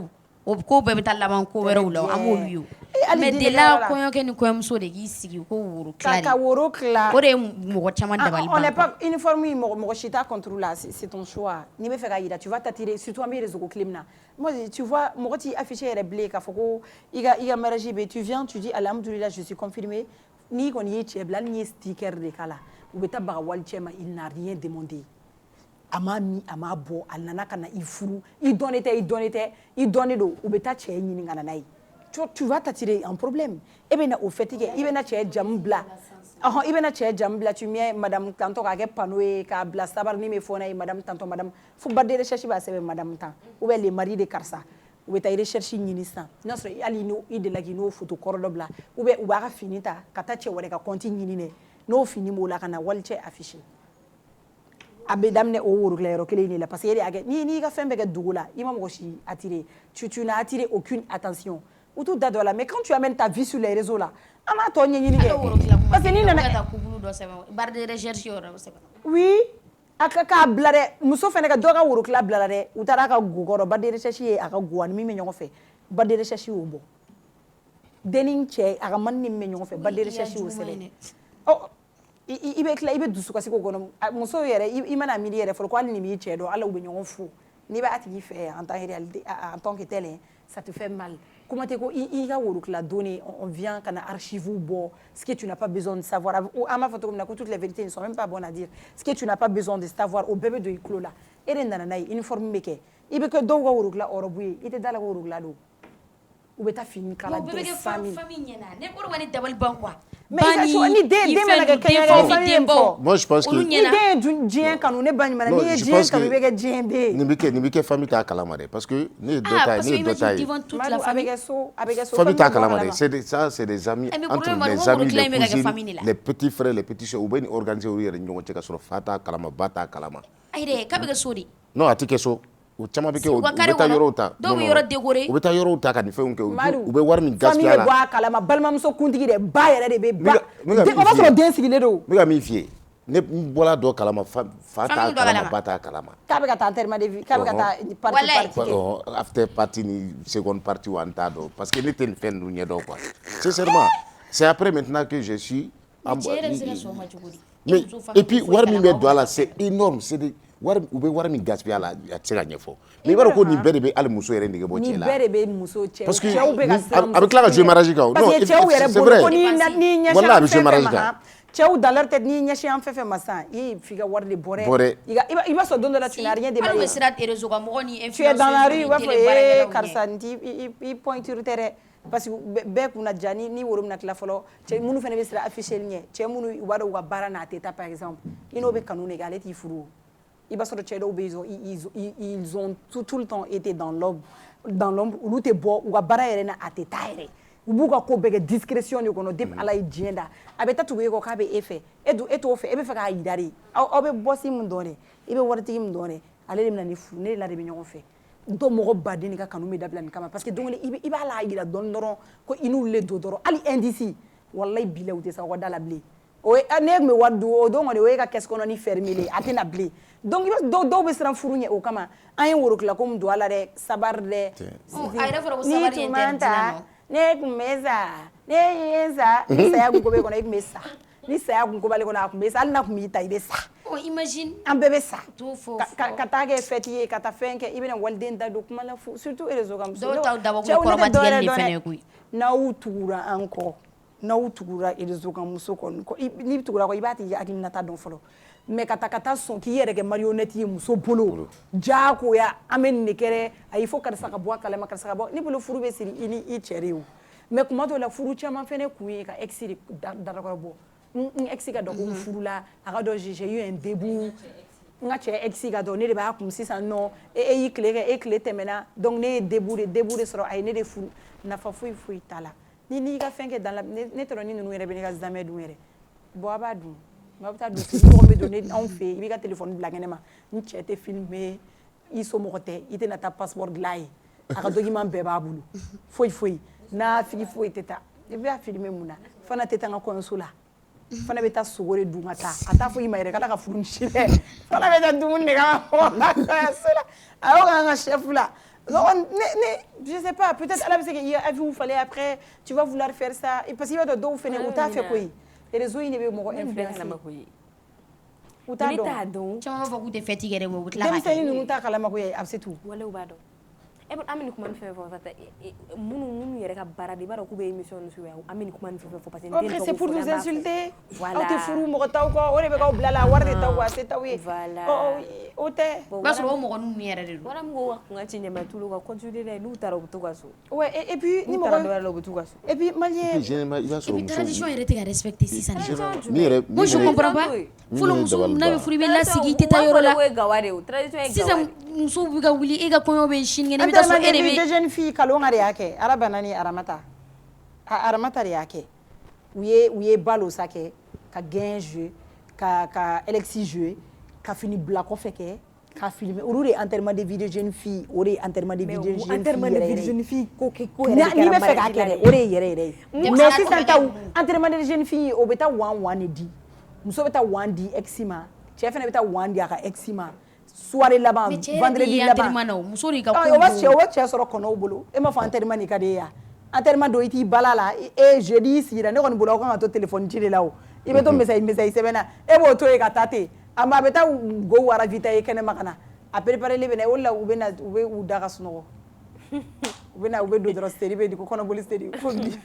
o ko bɛɛ bɛ taa laban ko wɛrɛw la an b'olu ye mais de la kɔɲɔkɛ ni kɔɲɔmuso de k'i sigi ko woro tila ka woro tila o de ye mɔgɔ caman dabali ban on n'est pas uniforme yi mɔgɔ si t'a contre la c'est ton choix n'i bɛ fɛ ka yira tu vas t'attirer surtout an bɛ réseau ko tile min na moi tu vois mɔgɔ t'i affiché yɛrɛ bilen k'a fɔ ko i ka mariage bɛ tu viens tu dis alhamdoulilah je suis confirmée n'i kɔni ye cɛ bila hali n'i ye sticker de k'a la u bɛ taa baga wali cɛ ma il n'a rien demandé a m'a min a m'a bɔ a nana ka na i furu i dɔnnen tɛ i dɔnnen don u bɛ taa cɛ ɲini ka na n'a ye tu vas t'attirer un problème e bɛ na o fête kɛ i bɛ na cɛ jamu bila i bɛ na cɛ jamu bila tu mets madame tantôt k'a kɛ panneau ye k'a bila sabarini bɛ fɔ n'a ye madame tantôt madame fo barre de recherche b'a sɛbɛn madame tan ou bien le mari de karisa u bɛ taa recherche ɲini sisan n'a sɔrɔ hali i delila k'i n'o photo kɔrɔ dɔ bila ou bien u b'a ka fini ta ka taa cɛ wɛrɛ ka compte ɲini dɛ n'o fini b'o la ka na wali cɛ affiché a bɛ daminɛ o worokɛyɔrɔ kelen de la parce que e de y'a kɛ n'i ka fɛn bɛɛ kɛ dogo la i ma mɔgɔ si attiré tu n'as attiré aucune attention u t'u da don a la mais quand tu amènes ta vie sur les réseaux là an b'a tɔ ɲɛɲini kɛ parce que n'i nana barre de recherche oui a ka k'a bila dɛ muso fana ka dɔ ka worokila bila la dɛ u taara a ka go kɔrɔ barre de recherche ye a ka go ani min bɛ ɲɔgɔn fɛ barre de recherche y'o bɔ den ni cɛ a ka mani ni min bɛ ɲɔgɔn fɛ barre de recherche y'o sɛbɛn i bɛ tila i bɛ dusukasi k'o kɔnɔ muso yɛrɛ i mana miiri yɛrɛ fɔlɔ ko hali ni b'i cɛ dɔn ala u bɛ ɲɔgɔn fo n'i b'a tigi fɛ en tant que tel ça te fait mal comment tɛ ko i ka worokila donni on vient ka na archive bɔ ce que tu n'as pas besoin de savoir an b'a fɔ cogo min na ko toutes les vérités ne sont même pas bonnes à dire ce que tu n'as pas besoin de savoir o bɛɛ bɛ don i tulo la e de nana n'a ye uniforme bɛ kɛ i bɛ kɛ dɔw ka worokila ɔrɔbu ye i tɛ da la ko worokila don u bɛ taa fini kala de famille ɲɛna ne bolo ni dabali ban quoi mais ni den mana kɛ kɛɲɛ fɔ moi je pense que ni den ye diɲɛ kanu ne ba ɲuman n'i ye diɲɛ kanu i bɛ kɛ diɲɛ den nin bɛ kɛ famille t'a kalama dɛ parce que ne ye dɔ ta ye ne ye dɔ ta ye a bɛ kɛ so famille t'a kalama dɛ c'est des amis entre les amis les cousines les petits frères les petits sœurs u bɛ nin organiser olu yɛrɛ ni ɲɔgɔn cɛ ka sɔrɔ fa t'a kalama ba t'a kalama ayi dɛ k'a bɛ kɛ so de non a tɛ kɛ so o caman bɛ kɛ u bɛ taa yɔrɔw ta dɔw bɛ yɔrɔ décorer u bɛ taa yɔrɔw ta ka nin fɛnw kɛ u bɛ wari min gaspiller la famille bɛ bɔ a kalama balimamuso kuntigi de ba yɛrɛ de bɛ ba o b'a sɔrɔ den sigilen don n bɛ ka min f'i ye ne bɔra dɔ kalama fa t'a kalama ba t'a kalama k'a bɛ ka taa enterrement de vie k'a bɛ ka taa party kɛ after party ni seconde party wa n t'a dɔn parce que ne tɛ nin fɛn ninnu ɲɛdɔn quoi sincèrement c'est après maintenant que je suis mais et puis wari min bɛ don a la c'est énorme c'est des u bɛ wari min gaspiller a la a tɛ se ka ɲɛfɔ mais i b'a dɔn ko nin bɛɛ de bɛ hali muso yɛrɛ nege bɔ cɛ la nin bɛɛ de bɛ muso cɛ parce que a bɛ tila ka jouer mariage kan parce que cɛw yɛrɛ bolo ko n'i ɲɛsira fɛn fɛn ma cɛw dans leur tête n'i ɲɛsin an fɛn fɛn ma sisan i f'i ka wari de bɔrɛ i b'a sɔrɔ don dɔ la tu n'as rien demandé. hali bɛ sira réseau kan mɔgɔ ni tu es dans la rue i b'a fɔ karisa i pointure tɛ dɛ parce que bɛɛ kunna ja ni woro bɛna tila fɔlɔ cɛ minnu fana bɛ sira afficher ɲɛ cɛ minnu u b'a dɔn u ka baara n'a tɛ taa par exemple i n'o bɛ kanu de kɛ ale t'i furu i b'a sɔrɔ cɛ dɔw bɛ ils ont tout le temps été dans l'ombre olu tɛ bɔ u ka baara yɛrɛ na a tɛ taa yɛrɛ u b'u ka ko bɛɛ kɛ discrétion de kɔnɔ depuis ala ye diɲɛ da a bɛ taa tugu e kɔ k'a bɛ e fɛ e t'o fɛ e bɛ fɛ k'a yira de aw bɛ bɔsi min dɔn dɛ i bɛ waritigi min dɔn dɛ ale de bɛna ni furu ne de la de bɛ ɲɔgɔn fɛ dɔ mɔgɔ baden de ka kanu bɛ dabila nin kama parce que don kelen i b'a la yira dɔɔni dɔrɔn ko i n'olu le don dɔrɔn hali indice walayi bila u tɛ sa u ka da la bilen o ye ne tun bɛ wari dun o don kɔni o ye ka caisse kɔnɔ ni fermé a tɛ na bilen donc dɔw bɛ siran furu ɲɛ o kama an ye worokila ko min don a la dɛ sabari dɛ a yɛrɛ fɔra ko sabari ye interdit ne tun bɛ sa ne ye sa ni saya kun ko bɛ kɔnɔ i tun bɛ sa ni saya kun ko b'ale kɔnɔ a tun bɛ sa hali n'a kun b'i ta i bɛ sa imagine an bɛɛ bɛ sa ka taa kɛ fête ye ka taa fɛn kɛ i bɛna waliden da don kuma la fu surtout réseau kan muso dɔw t'aw dabɔ ko kɔrɔmatigɛli de fɛnɛ ye koyi n'aw tugura an kɔ n'aw tugura réseau kan muso kɔni kɔ n'i tugura kɔ i b'a tigi hakilinata dɔn fɔlɔ mais ka taa sɔn k'i yɛrɛ kɛ marionnette ye muso bolo jaakoya an bɛ nin de kɛ a y'i fo karisa ka bɔ a kalama karisa ka bɔ ne bolo furu bɛ siri i ni i cɛ de ye o mais kuma dɔw la furu caman fɛnɛ kun ye ka ex de darakɔrɔ bɔ n ex ka dɔn ko n furula a ka dɔn j'ai eu un début n ka cɛ ex ka dɔn ne de b'a kun sisan nɔ e y'i tile kɛ e tile tɛmɛna donc ne ye début de sɔrɔ a ye ne de furu nafa foyi foyi t'a la n'i ka fɛn kɛ dans la ne tɔrɔ ni ninnu yɛrɛ bɛ ne ka zamɛ dun yɛrɛ bon a b'a dun a bɛ taa don mɔgɔ bɛ don ne anw fɛ yen i b'i ka téléphone bila kɛnɛ ma n cɛ tɛ filmer i somɔgɔ tɛ i tɛna taa passeport dilan a ye a ka document bɛɛ b'a bolo foyi foyi n'a fili foyi tɛ taa i b'a filmer mun na fana tɛ taa n ka kɔɲɔso la fana bɛ taa sogo de dun ka taa a t'a fɔ i ma yɛrɛ k'ala ka furu ni si dɛ fana bɛ taa dumuni de kama mɔgɔ la kɔɲɔso la a y'o k'an ka chef la je sais pas peut-être ala bɛ se k'i avis falen après tu vas vouloir faire ça parce que i b'a dɔn dɔw fɛnɛ u t'a fɛ koyi réseau in de bɛ mɔgɔ influencer u t'a dɔn caman b'a fɔ k'u tɛ fête kɛ dɛ u bɛ tila ka kɛ denmisɛnnin ninnu t'a kalama koyi a bɛ se tout wala u b'a dɔn an bɛ nin kuma nin fɛn fɛn fɔ minnu yɛrɛ ka baara de i b'a dɔn k'u bɛ émission nin suguya an bɛ nin kuma nin fɛn fɛn fɔ parce que après c'est pour nous insulter aw tɛ furu mɔgɔ t'aw kɔ o de bɛ k'aw bila la wari de t'aw kɔ a se t'aw ye o tɛ o b'a sɔrɔ o mɔgɔ ninnu yɛrɛ de don wala mɔgɔw ka kun ka ci ɲɛma tulu ka continuer dɛ n'u taara u bɛ to ka so ouais et puis ni mɔgɔ taara dɔ la u bɛ to ka so et puis malien et puis tradition yɛrɛ tɛ ka respecter sisan moi je comprends pas fɔlɔ muso n'a bɛ furu i bɛ lasigi i tɛ taa yɔrɔ la sisan musow bɛ ka wuli e ka kɔɲɔ bɛ sini kɛnɛ i bɛ taa sɔrɔ e de bɛ jeune fille kalonga de y'a kɛ arabana ni aramata aramata de y'a kɛ u ye balo sa kɛ ka gain jouer ka Alexis jouer ka fini bila kɔfɛ kɛ ka filmer olu de enterrement de vie de jeune fille o de enterrement de vie de jeune fille ko yɛrɛ n'i bɛ fɛ k'a kɛ dɛ o de ye yɛrɛ yɛrɛ ye mais sisan taw enterrement de jeune fille o bɛ taa 1 de di muso bɛ taa 1 di ex ma cɛ fana bɛ taa 1 di a ka ex ma soirée laban vendredi laban muso de ka o bɛ cɛ sɔrɔ kɔnɔw bolo e m'a fɔ enterrement nin ka di e ya enterrement dɔ i t'i bala la jeudi i sigira ne kɔni bolo aw kan ka to téléphone ci de la o i bɛ to message sɛbɛnna e b'o to yen ka taa ten a ma a bɛ taa go wara vita ye kɛnɛma ka na a prépareli bɛ na o de la u bɛ u da ka sunɔgɔ u bɛ don dɔrɔn seri bɛ di ko kɔnɔboli seri ko bi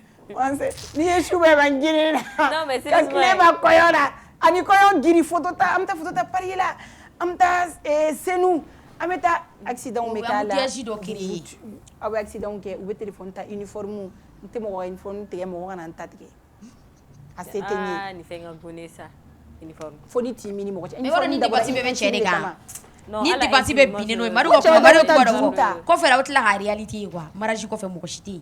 n'i ye su bɛɛ ban giri na ka tile ma kɔɲɔ la ani kɔɲɔ giri photo ta an bɛ taa photo ta Paris la an bɛ taa Senu an bɛ taa accident bɛ k'a la aw bɛ accident kɛ u bɛ téléphone ta uniforme n tɛ mɔgɔ ka uniforme tigɛ mɔgɔ kana n ta tigɛ a se tɛ n ye nin fɛn ka bon ne sa uniforme fo ni timi ni mɔgɔ cɛ mais yɔrɔ ni dépense bɛɛ bɛ cɛ de kan ni dépense bɛ binnen n'o ye Madu ka kuma dɔ fɔ kɔfɛ aw tila ka réalité ye quoi mariage kɔfɛ mɔgɔ si tɛ yen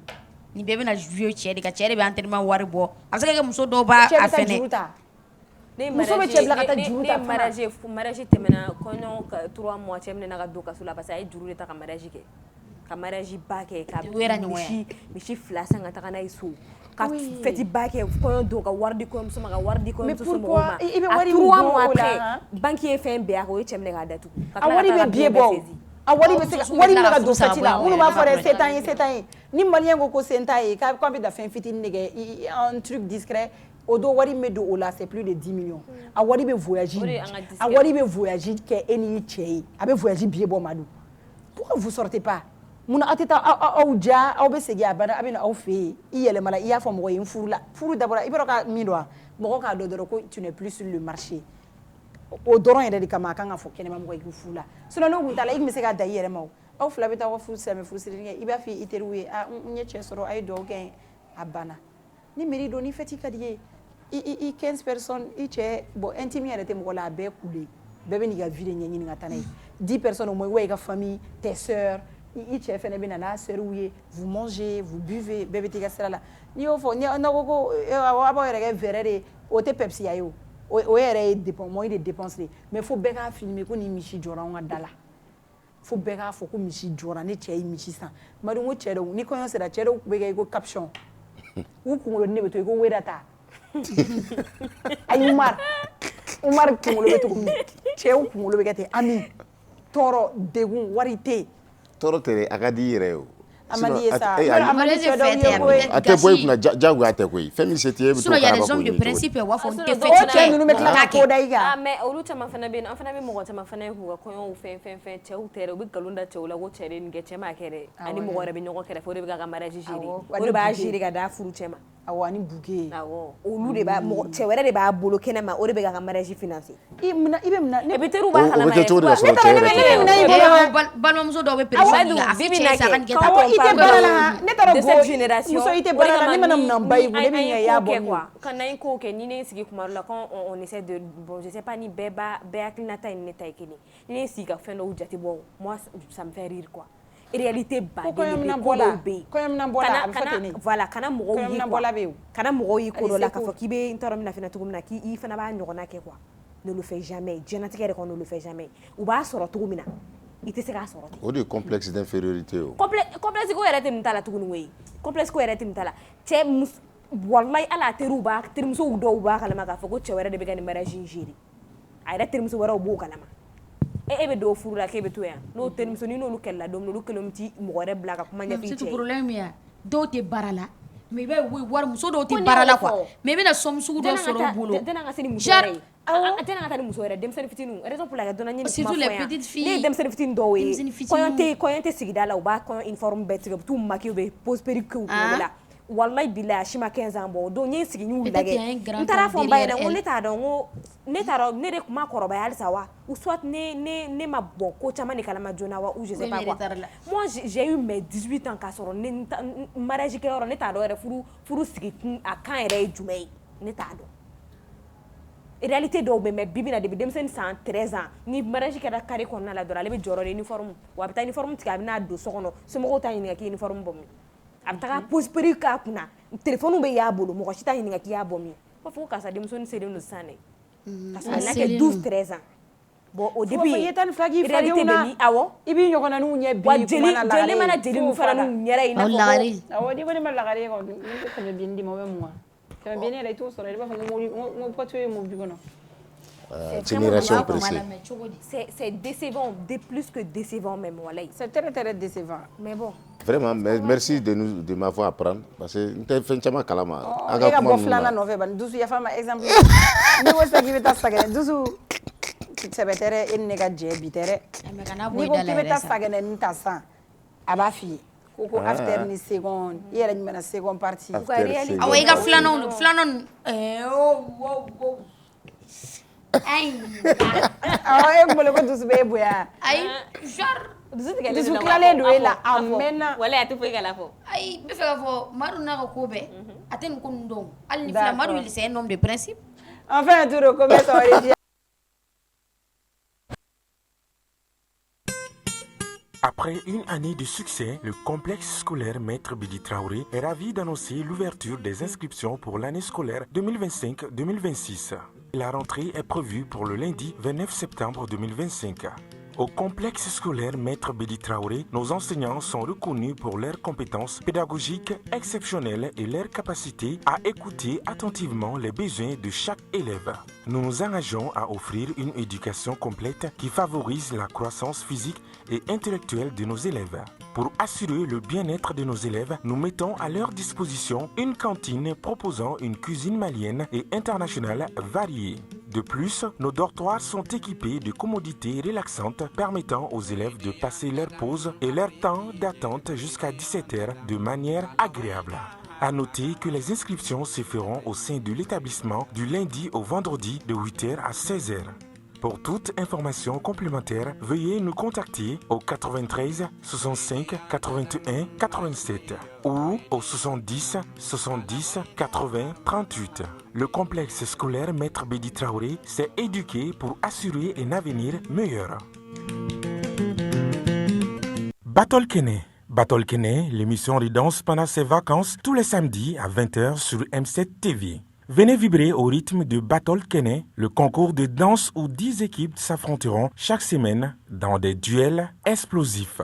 nin bɛɛ bɛna jouer cɛ de kan cɛ de bɛ enterrement wari bɔ a bɛ se ka kɛ muso dɔw b'a fɛnɛ muso bɛ cɛ bila ka taa juru ta mariage tɛmɛna kɔɲɔ 3 mois cɛ minɛ ka don kaso la parce que a ye juru de ta ka mariage kɛ ka mariage ba kɛ ka misi 2 san ka taga n'a ye so ka fête ba kɛ kɔɲɔ don ka wari di kɔɲɔmuso ma ka wari di kɔɲɔmuso somɔgɔw ma a 3 mois après banque ye fɛn bɛɛ a kan o ye cɛ minɛ k'a datugu a wari bɛ bie bɔ a wari bɛ se ka wari bɛ ka don fête la minnu b'a fɔ dɛ se t'an ye ni malien ko se t'a ye k'an bɛ da fɛn fitinin de kɛ un truc discret o don wari min bɛ don o la c'est plus de 10 millions a wari bɛ voyage kɛ e ni cɛ ye a bɛ voyage billet bɔ Madu pourquoi vous sortez pas munna aw tɛ taa aw ja aw bɛ segin a banna a bɛ na aw fɛ yen i yɛlɛmana i y'a fɔ mɔgɔ ye n furu la furu dabɔra i b'a dɔn ka min don wa mɔgɔ k'a dɔn dɔrɔn ko tu n'es plus sur le marché o dɔrɔn yɛrɛ de kama a kan ka fɔ kɛnɛma mɔgɔ i k'u furu la sinon n'o tun t'a la i tun bɛ se k'a da i yɛrɛ ma o aw fila bɛ taa aw furu silamɛ furusiri kɛ i b'a fɔ i teriw ye n ye cɛ sɔrɔ a ye dugawu kɛ a banna ni mairie don ni fête ka di ye i 15 personnes i cɛ bon intime yɛrɛ tɛ mɔgɔ la a bɛɛ kule bɛɛ bɛ n'i ka vie de ɲɛɲini ka taa n'a ye 10 personnes au moins wa i ka famille tes sœurs i cɛ fɛnɛ bɛ na n'a sœurw ye vous mangez vous buvez bɛɛ bɛ t'i ka sira la n'i y'o fɔ n'aw ko ko a b'aw yɛrɛ kɛ verre de o tɛ pepsiya ye o yɛrɛ ye moyen de dépense de mais fo bɛɛ k'a filmer ko ni misi jɔra anw ka da la fo bɛɛ k'a fɔ ko misi jɔra ne cɛ ye misi san madu ko cɛ dɔw ni kɔɲɔ sera cɛ dɔw bɛ kɛ i ko caption u kunkolo ne bɛ to i ko weda ta ayi Umar kunkolo bɛ cogo min cɛw kunkolo bɛ kɛ ten Ami tɔɔrɔ degun wari tɛ yen tɔɔrɔ tɛ a ka di i yɛrɛ ye o Amadi ye sa Amadi cɛ dɔw ye koyi a tɛ bɔ i kunna jagoya tɛ koyi fɛn min se t'i ye i bɛ to sinon il y a karaba des hommes de ko principe u b'a fɔ n tɛ o fête cɛ ninnu bɛ tila ka ko da i kan mais olu caman fana bɛ yen an fana bɛ mɔgɔ caman fana ye k'u ka kɔɲɔw fɛn cɛw tɛ u bɛ nkalon da cɛw la ko cɛ de nin kɛ cɛ m'a kɛ dɛ ani mɔgɔ wɛrɛ bɛ ɲɔgɔn kɛrɛfɛ o de bɛ k'a ka mariage gérer o de b'a gérer ka d'a furu cɛ ma awɔ ani bouquet awɔ olu de b'a cɛ wɛrɛ de b'a bolo kɛnɛma o de bɛ k'a ka mariage financer i bɛ mina et puis teriw b'a kalama o bɛ kɛ cogo di ka sɔrɔ cɛ yɛrɛ tɛ balimamuso dɔw bɛ pression Awadu, a fɔ Bibi cɛ na sa ka nin kɛ kɛ awɔ i tɛ baara la ne taara de cette génération muso i tɛ baara la ne mana minan ba i kun ne bɛ ɲɛ i y'a bɔ min quand on a une ko kɛ ni ne sigi kuma dɔ la quand on essaie de bon je sais pas ni bɛɛ hakilinata ye ni ne ta ye kelen ni ne sigi ka fɛn dɔw jate bɔ moi ça me fait rire quoi réalité baden de bɛ ko dɔw bɛ yen kɔɲɔminan bɔla a bɛ fɔ ten de voilà kana mɔgɔw ye kɔɲɔminan bɔla bɛ yen kana mɔgɔw ye ko dɔ la k'a fɔ k'i bɛ n tɔɔrɔ min na fana cogo min na k'i fana b'a ɲɔgɔnna kɛ quoi ne le fait jamais diɲɛlatigɛ yɛrɛ kɔnɔ ne le fait jamais u b'a sɔrɔ cogo min na i tɛ se k'a sɔrɔ ten o de ye complexe d'infériorité o complexe ko yɛrɛ tɛ nin ta la tuguni koyi complexe ko yɛrɛ tɛ nin ta la cɛ wallahi ala terimusow dɔw b'a kalama k'a fɔ ko cɛ wɛrɛ de bɛ ka nin mariage in gérer a yɛrɛ terimuso wɛrɛw b'o kalama e bɛ dɔw furu la k'e bɛ to yan n'o terimuso ni n'olu kɛlɛla don min olu kelen bɛ ti mɔgɔ wɛrɛ bila ka kuma ɲɛfɔ i cɛ ye problème ya dɔw tɛ baara la mais i bɛ wari muso dɔw tɛ baara la quoi mais i bɛna somme sugu dɔ sɔrɔ u bolo tɛna ka se ni muso yɛrɛ ye tɛna ka taa ni muso yɛrɛ denmisɛnnin fitinin raison pour laquelle donna n ye nin kuma fɔ yan ne ye denmisɛnnin fitinin dɔw ye kɔɲɔ tɛ sigida la u b'a kɔɲɔ uniforme bɛɛ tigɛ u bɛ t'u maquiller u bɛ pose perruque k'u kunkolo la wallahi billahi a si ma 15 ans bɔ o don n ye n sigi n y'u lajɛ n taara fɔ n ba yɛrɛ n ko ne t'a dɔn ne de tun ma kɔrɔbaya halisa wa ou soit ne ma bɔ ko caman de kalama joona wa ou je sais pas quoi moi j'ai eu mes 18 ans k'a sɔrɔ ne mariage kɛyɔrɔ ne t'a dɔn yɛrɛ furu sigi a kan yɛrɛ ye jumɛn ye ne t'a dɔn réalité dɔw bɛ mais bibi na depuis denmisɛnnin san 13 ans ni mariage kɛra carré kɔnɔna la dɔrɔn ale bɛ jɔyɔrɔ de uniforme wa a bɛ taa uniforme tigɛ a bɛ n'a don so kɔnɔ somɔgɔw t'a ɲininka k'i uniforme bɔ min a bɛ taga pose perruque k'a kunna téléphone bɛ y'a bolo mɔgɔ si t'a ɲininka k'i y'a bɔ min b'a fɔ ko karisa denmusonin selen don sisan dɛ ka sɔrɔ a n'a kɛ 12-13 ans bon au début réalité bɛ ni awɔ i b'i ɲɔgɔnnaninw ɲɛ bi wa jeli mana jeli min fana n'u ɲɛra i n'a fɔ awɔ n'i ko ne ma lagare ye kɔni ne tɛ tɛmɛ biɲɛni d'i ma o bɛ mun tɛmɛ biɲɛni yɛrɛ i t'o sɔrɔ i b'a fɔ ko pɔtɔ ye mobili kɔnɔ génération pressée. C'est décevant, plus que décevant même. C'est très très décevant. Mais bon. Vraiment, merci de m'avoir appris parce que nous avons fait un peu de calama. On a fait un peu de douce. Il y a un exemple. Ni wasa ki beta sagene dusu sebetere en nega je bitere. Ni ko ki beta sagene ni tasa abafi. Koko after ni second, yera ni mana second party. Awa iga flanon oh. Ay. Awa e mbole ko dusu be boya. Ay, jar. Dusu klale do ela amena. Wala atu fe kala fo. Ay, be fe fo maru na ko be. Aten ko ndon. Al ni fla maru il c'est un homme de principe. Enfin, tu recommences à Après une année de succès, le complexe scolaire Maître Bidi Traoré est ravi d'annoncer l'ouverture des inscriptions pour l'année scolaire 2025-2026. La rentrée est prévue pour le lundi 29 septembre 2025. Au complexe scolaire Maître Bidi Traoré, nos enseignants sont reconnus pour leurs compétences pédagogiques exceptionnelles et leur capacité à écouter attentivement les besoins de chaque élève. Nous nous engageons à offrir une éducation complète qui favorise la croissance physique et intellectuelle de nos élèves. Pour assurer le bien-être de nos élèves, nous mettons à leur disposition une cantine proposant une cuisine malienne et internationale variée. De plus, nos dortoirs sont équipés de commodités relaxantes permettant aux élèves de passer leur pause et leur temps d'attente jusqu'à 17h de manière agréable. À noter que les inscriptions se feront au sein de l'établissement du lundi au vendredi de 8h à 16h. Pour toute information complémentaire, veuillez nous contacter au 93 65 81 87 ou au 70 70 80 38. Le complexe scolaire Maître Bédi Traoré s'est éduqué pour assurer un avenir meilleur. Battle Kene, l'émission de danse pendant ses vacances tous les samedis à 20h sur M7 TV. Venez vibrer au rythme de Battle Kene, le concours de danse où 10 équipes s'affronteront chaque semaine dans des duels explosifs.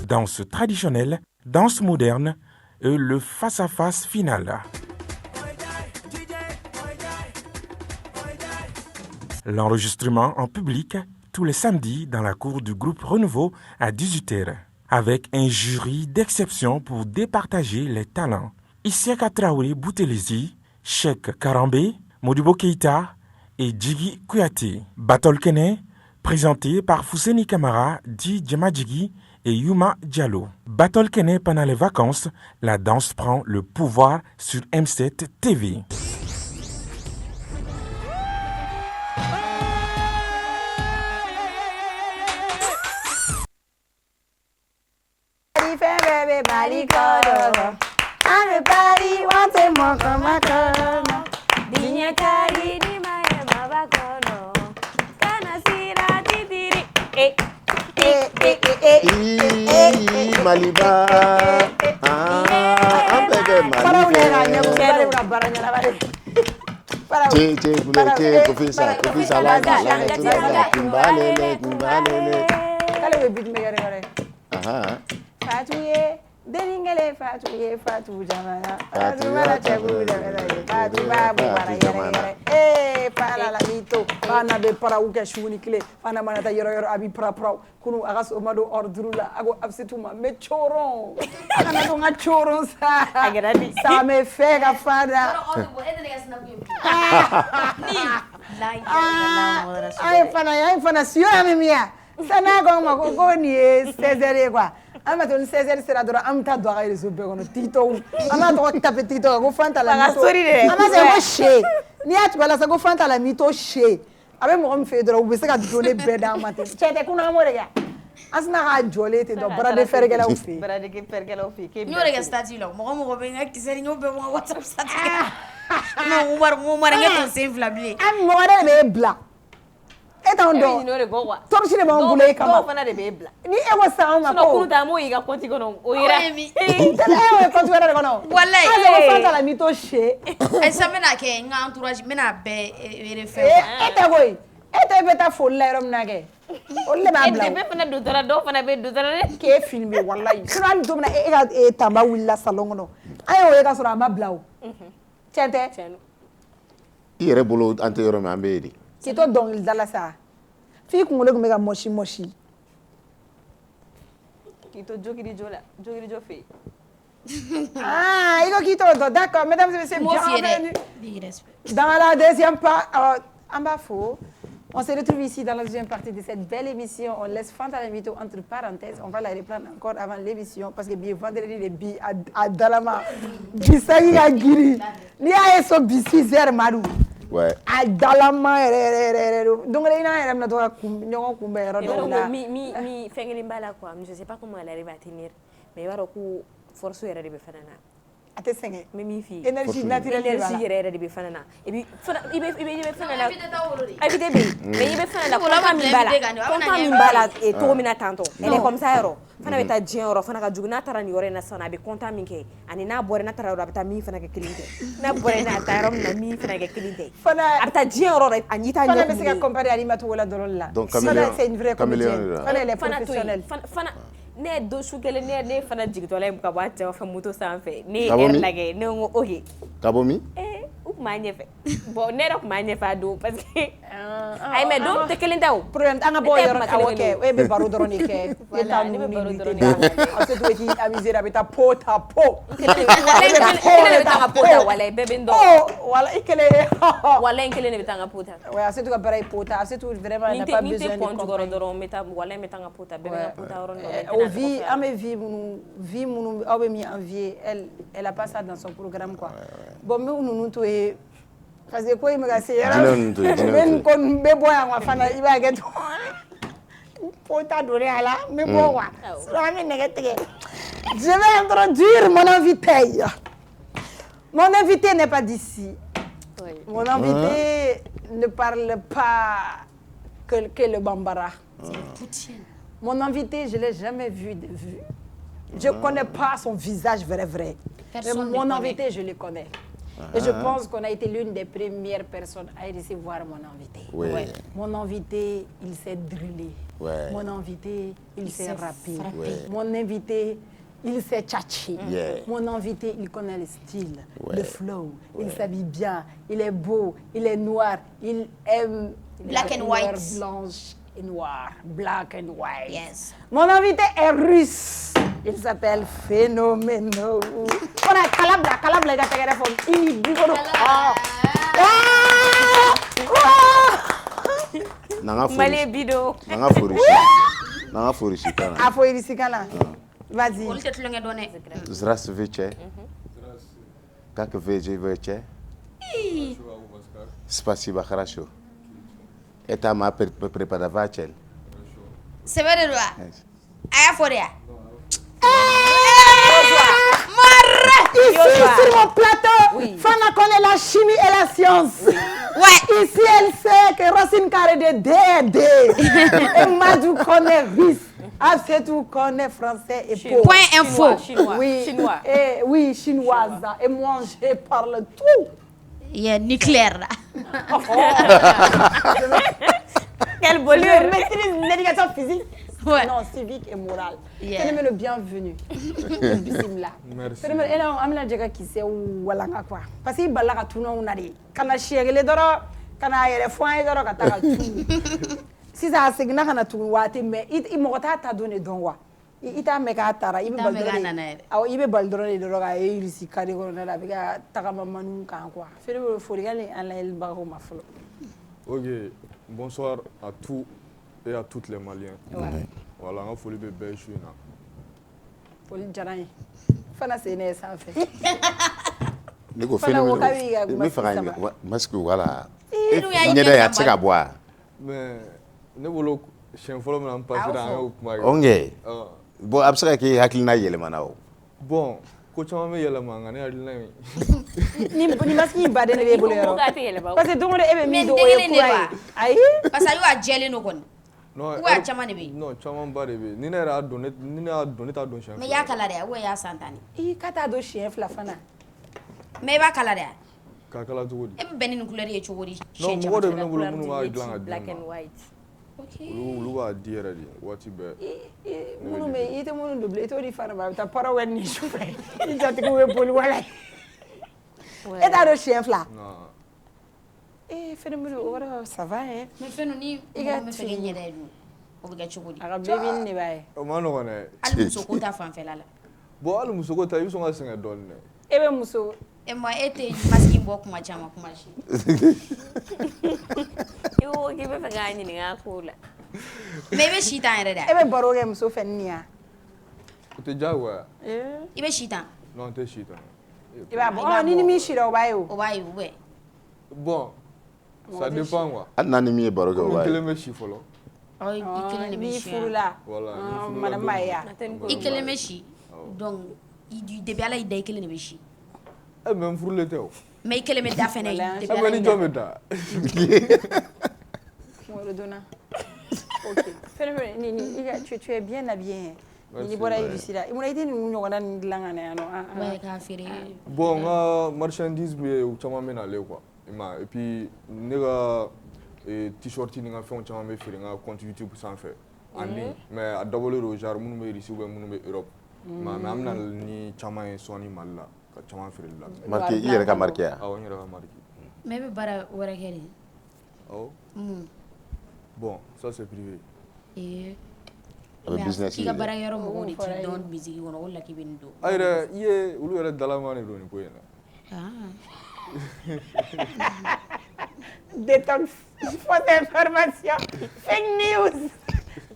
Danse traditionnelle, danse moderne et le face-à-face final. L'enregistrement en public tous les samedis dans la cour du groupe Renouveau à 18h, avec un jury d'exception pour départager les talents. Isiaka Traoré Boutelezi, Cheikh Karambé, Modibo Keita et Djigi Kouyaté. Battle Kene, présenté par Fousseni Kamara, Di Djamadjigi et Yuma Diallo. Battle Kene pendant les vacances, la danse prend le pouvoir sur M7 TV. Everybody wants a more Maliba. Deningale Fatu Jamana Fatu Babu para la mito pana be para uka shuni kile pana manata yoro abi pra kunu agas omado ordrula ago absetuma me choron ana do nga choron sa agradi sa me fega fada ai fana sio amemia sana go ni 16h quoi. Ama ton 16h sera dora amta do ga reso be kono tito ama to tape tito go fanta la mito ama se go she ni atu bala sa go fanta la mito she abe mo me fe dora ube se ka donner be da matin chete kuna mo rega asna ga jole te do bra de ferge la ufi bra de ferge la ufi ke no rega stati lo mo be ngak tiseri no be mo WhatsApp stati no mo ngak ton s'inflammer am mo re be bla etondo torchine ba ngule kama fana de bebla ni ego sama ko kunu da mo yiga konti kono o ira ewe konti wera kono wallahi azo fanta la mito she e samena ke nga entourage mena be ere fe eta beta folle rom nage olle ba bla be fana do dara do fana be do dara ke filmer wallahi suran do na e tamba willa salon no ayo e ka sura ma bla tente ire bolo ante yoro ma mbedi kito dongil dala sa fi kungole kumeka moshi kito jogiri jo fe iko kito do d'accord mesdames et messieurs bienvenue dans la deuxième partie on se retrouve ici dans la deuxième partie de cette belle émission. On laisse Fanta l'invité entre parenthèses. On va la reprendre encore avant l'émission parce que bien vendredi les billes à Dalama bisagi a giri ni a eso bisi zer maru. Ouais. A Dalama donc les gens aiment notre ñoko kumbe ro mi fengeli mbala quoi. Je sais pas comment elle arrive à tenir mais il va beaucoup force yere de fanana. Ate senge mais mi fi énergie naturelle énergie yere de fanana et puis ibe fanana éviter be mais ibe fanana konta mi mbala et to mina tanto elle est comme ça yoro fana beta jero fana ka juguna tarani yore na sana be konta mi ke ani na bore na tararo beta mi fana ke kilinte na bore na tarom na mi fana ke kilinte fana beta jero anita fana be se ka comparer animato wala dorolla fana c'est une vraie comédienne fana elle est professionnelle fana ne do sukele ne fana jigitola ka ba ta fa moto sanfe ne er lage ne ngo ohi kabomi o manyefe bon ne rak manyefa do parce que ay mais do te kelen taw problème anga bo yor awoke e be baro dron e ke e ta nu ni te da ase to ti aviser abita pota po kelen tanga pota wala bebe ndo wala ikele wala kelen tanga pota ouais ase to ka bara pota ase to vraiment n'a pas besoin de comprendre dron meta wala tanga pota bebe pota ron au vie ame vie munu awe mi envier elle a pas ça dans son programme quoi bon mais nous to e parce que quoi il me gasse même kon be boya ma fana iba get pota donner à la mais bon quoi ça me négatif je vais introduire mon invité. Mon invité n'est pas d'ici. Oui. Mon invité ne parle pas que le bambara. Mon invité, je ne l'ai jamais vu de vue. Je ne connais pas son visage vrai. Mais mon invité, je le connais. Et je pense qu'on a été l'une des premières personnes à recevoir mon invité. Oui. Ouais. Mon invité, il s'est drillé. Ouais. Mon invité, il s'est rappé. Ouais. Mon invité, il s'est tchatché. Yeah. Mon invité, il connaît le style, le flow. Il s'habille bien, il est beau, il est noir, il aime black and white. Blanche et noire, black and white. Yes. Mon invité est russe. Il s'appelle Phénoméno. On a calabla, il a fait une bigoro. Malé bido. Nanga forishi kana. A forishi kana. Vas-y. Здравствуйте. Как вы живете? Спасибо, хорошо. Это моя преподаватель. Severo doa. Aya foria. Ici, sur mon plateau, Fana connaît la chimie et la science. Ouais. Ici, elle sait que Racine Carré de DD. Et Madou connaît russe. Absetou connaît français et Point info. Oui, chinois. Et, oui, chinoise. Et moi, je parle tout. Il y a nucléaire là. Quel bonheur. Je maîtrise l'éducation physique. Ouais. Non, civique et morale. Yeah. C'est le bienvenu. Bismillah. Merci. C'est le amna jaga qui c'est walanga quoi. Parce que balaga tuno unari. Kana chiegele doro, kana yere foin doro kata tu. Si ça segna kana tu wati me it mogota ta donné don wa. Ita me ka tara ibe baldoro. Aw ibe baldoro doro ga yirisi kari ko na la biga takama manu kan quoi. Fele forigale an la el bago maflo. Ok, bonsoir à tous et à toutes les Maliens. Ouais. Voilà, on a folie bébé chouina. Folie jarani. Fana c'est né ça fait. Nego phénomène. Me fera parce que voilà. Nyeda ya tsaka boa. Mais ne bolo chien folo me passer dans kuma. Onge. Bo absaka ki hakilina yelema nawo. Bon, ko chama me yelema ngane adilna mi. Ni maski ba de ne bolo yoro. Parce que dongo ebe mi do e ayi. Parce que ayo a jeli no kon. Non, ouais, chama ne be. Non, chama ba de be. Ni na ra donner, ni na donner ta don chien. Mais ya kala de, ouais ya santani. I kata do chien fla fana. Mais ba kala de. Ka kala to di. E be ni couleur e chogori. Non, mo de no bolo no ma idlan black and white. Okay. Lu wa diere di, wati be. Munu me ite munu double to di fana ba ta para wen ni choufe. I jati ko we poli wala. Et ta do chien fla. Non. Phénomène ora ça va hein. Mais phénomène ni me fait gagner des loups. O be chogori. Aga bébé ni bae. O ma no kone. Al muso ko ta fan fela la. Bo al muso ko ta yuso nga singa don ne. Ebe muso. E moi ete maski bo kuma chama kuma shi. Yo ke be fa gani ni ngakula. Mais be shita ere da. Ebe baro ge muso fennia. O te jawa. Ibe shita. Non te shita. Iba bon ni mi shira o bae o. O bae o be. Bon. Ça dépend quoi. Anani mi baro ge wa. Ikele me shi folo. Oh, ikele ne be shi. Furula. Voilà. Madame Maya. Ikele me shi. Donc il début ala ida ikele ne be shi. E même furule te o. Mais ikele me da fene début ala. Ni jome da. Moi le donna. OK. Phénomène ni tu es bien habillé. Ni bora ici là. Il m'a été nous ngona ndilanga na no. Ouais, ka fere. Bon, marchandise be o chama mena le quoi. Et puis nega t-shirt ni nga fon chama me fere nga compte YouTube sans faire en ligne mais a double ro jar munu me ici ou munu me Europe mais amna ni chama e soni malla ka chama fere la marqué il ka marqué ah on ira marqué mais be bara wara kele oh Bon, ça c'est privé. Mais business qui ka bara yɔrɔ mɔgɔw de ti dɔn musique kɔnɔ o la k'i bɛ nin dɔn. A yɛrɛ i ye olu yɛrɛ dalaman de don nin ko in na. Détox, fausse information, fake news.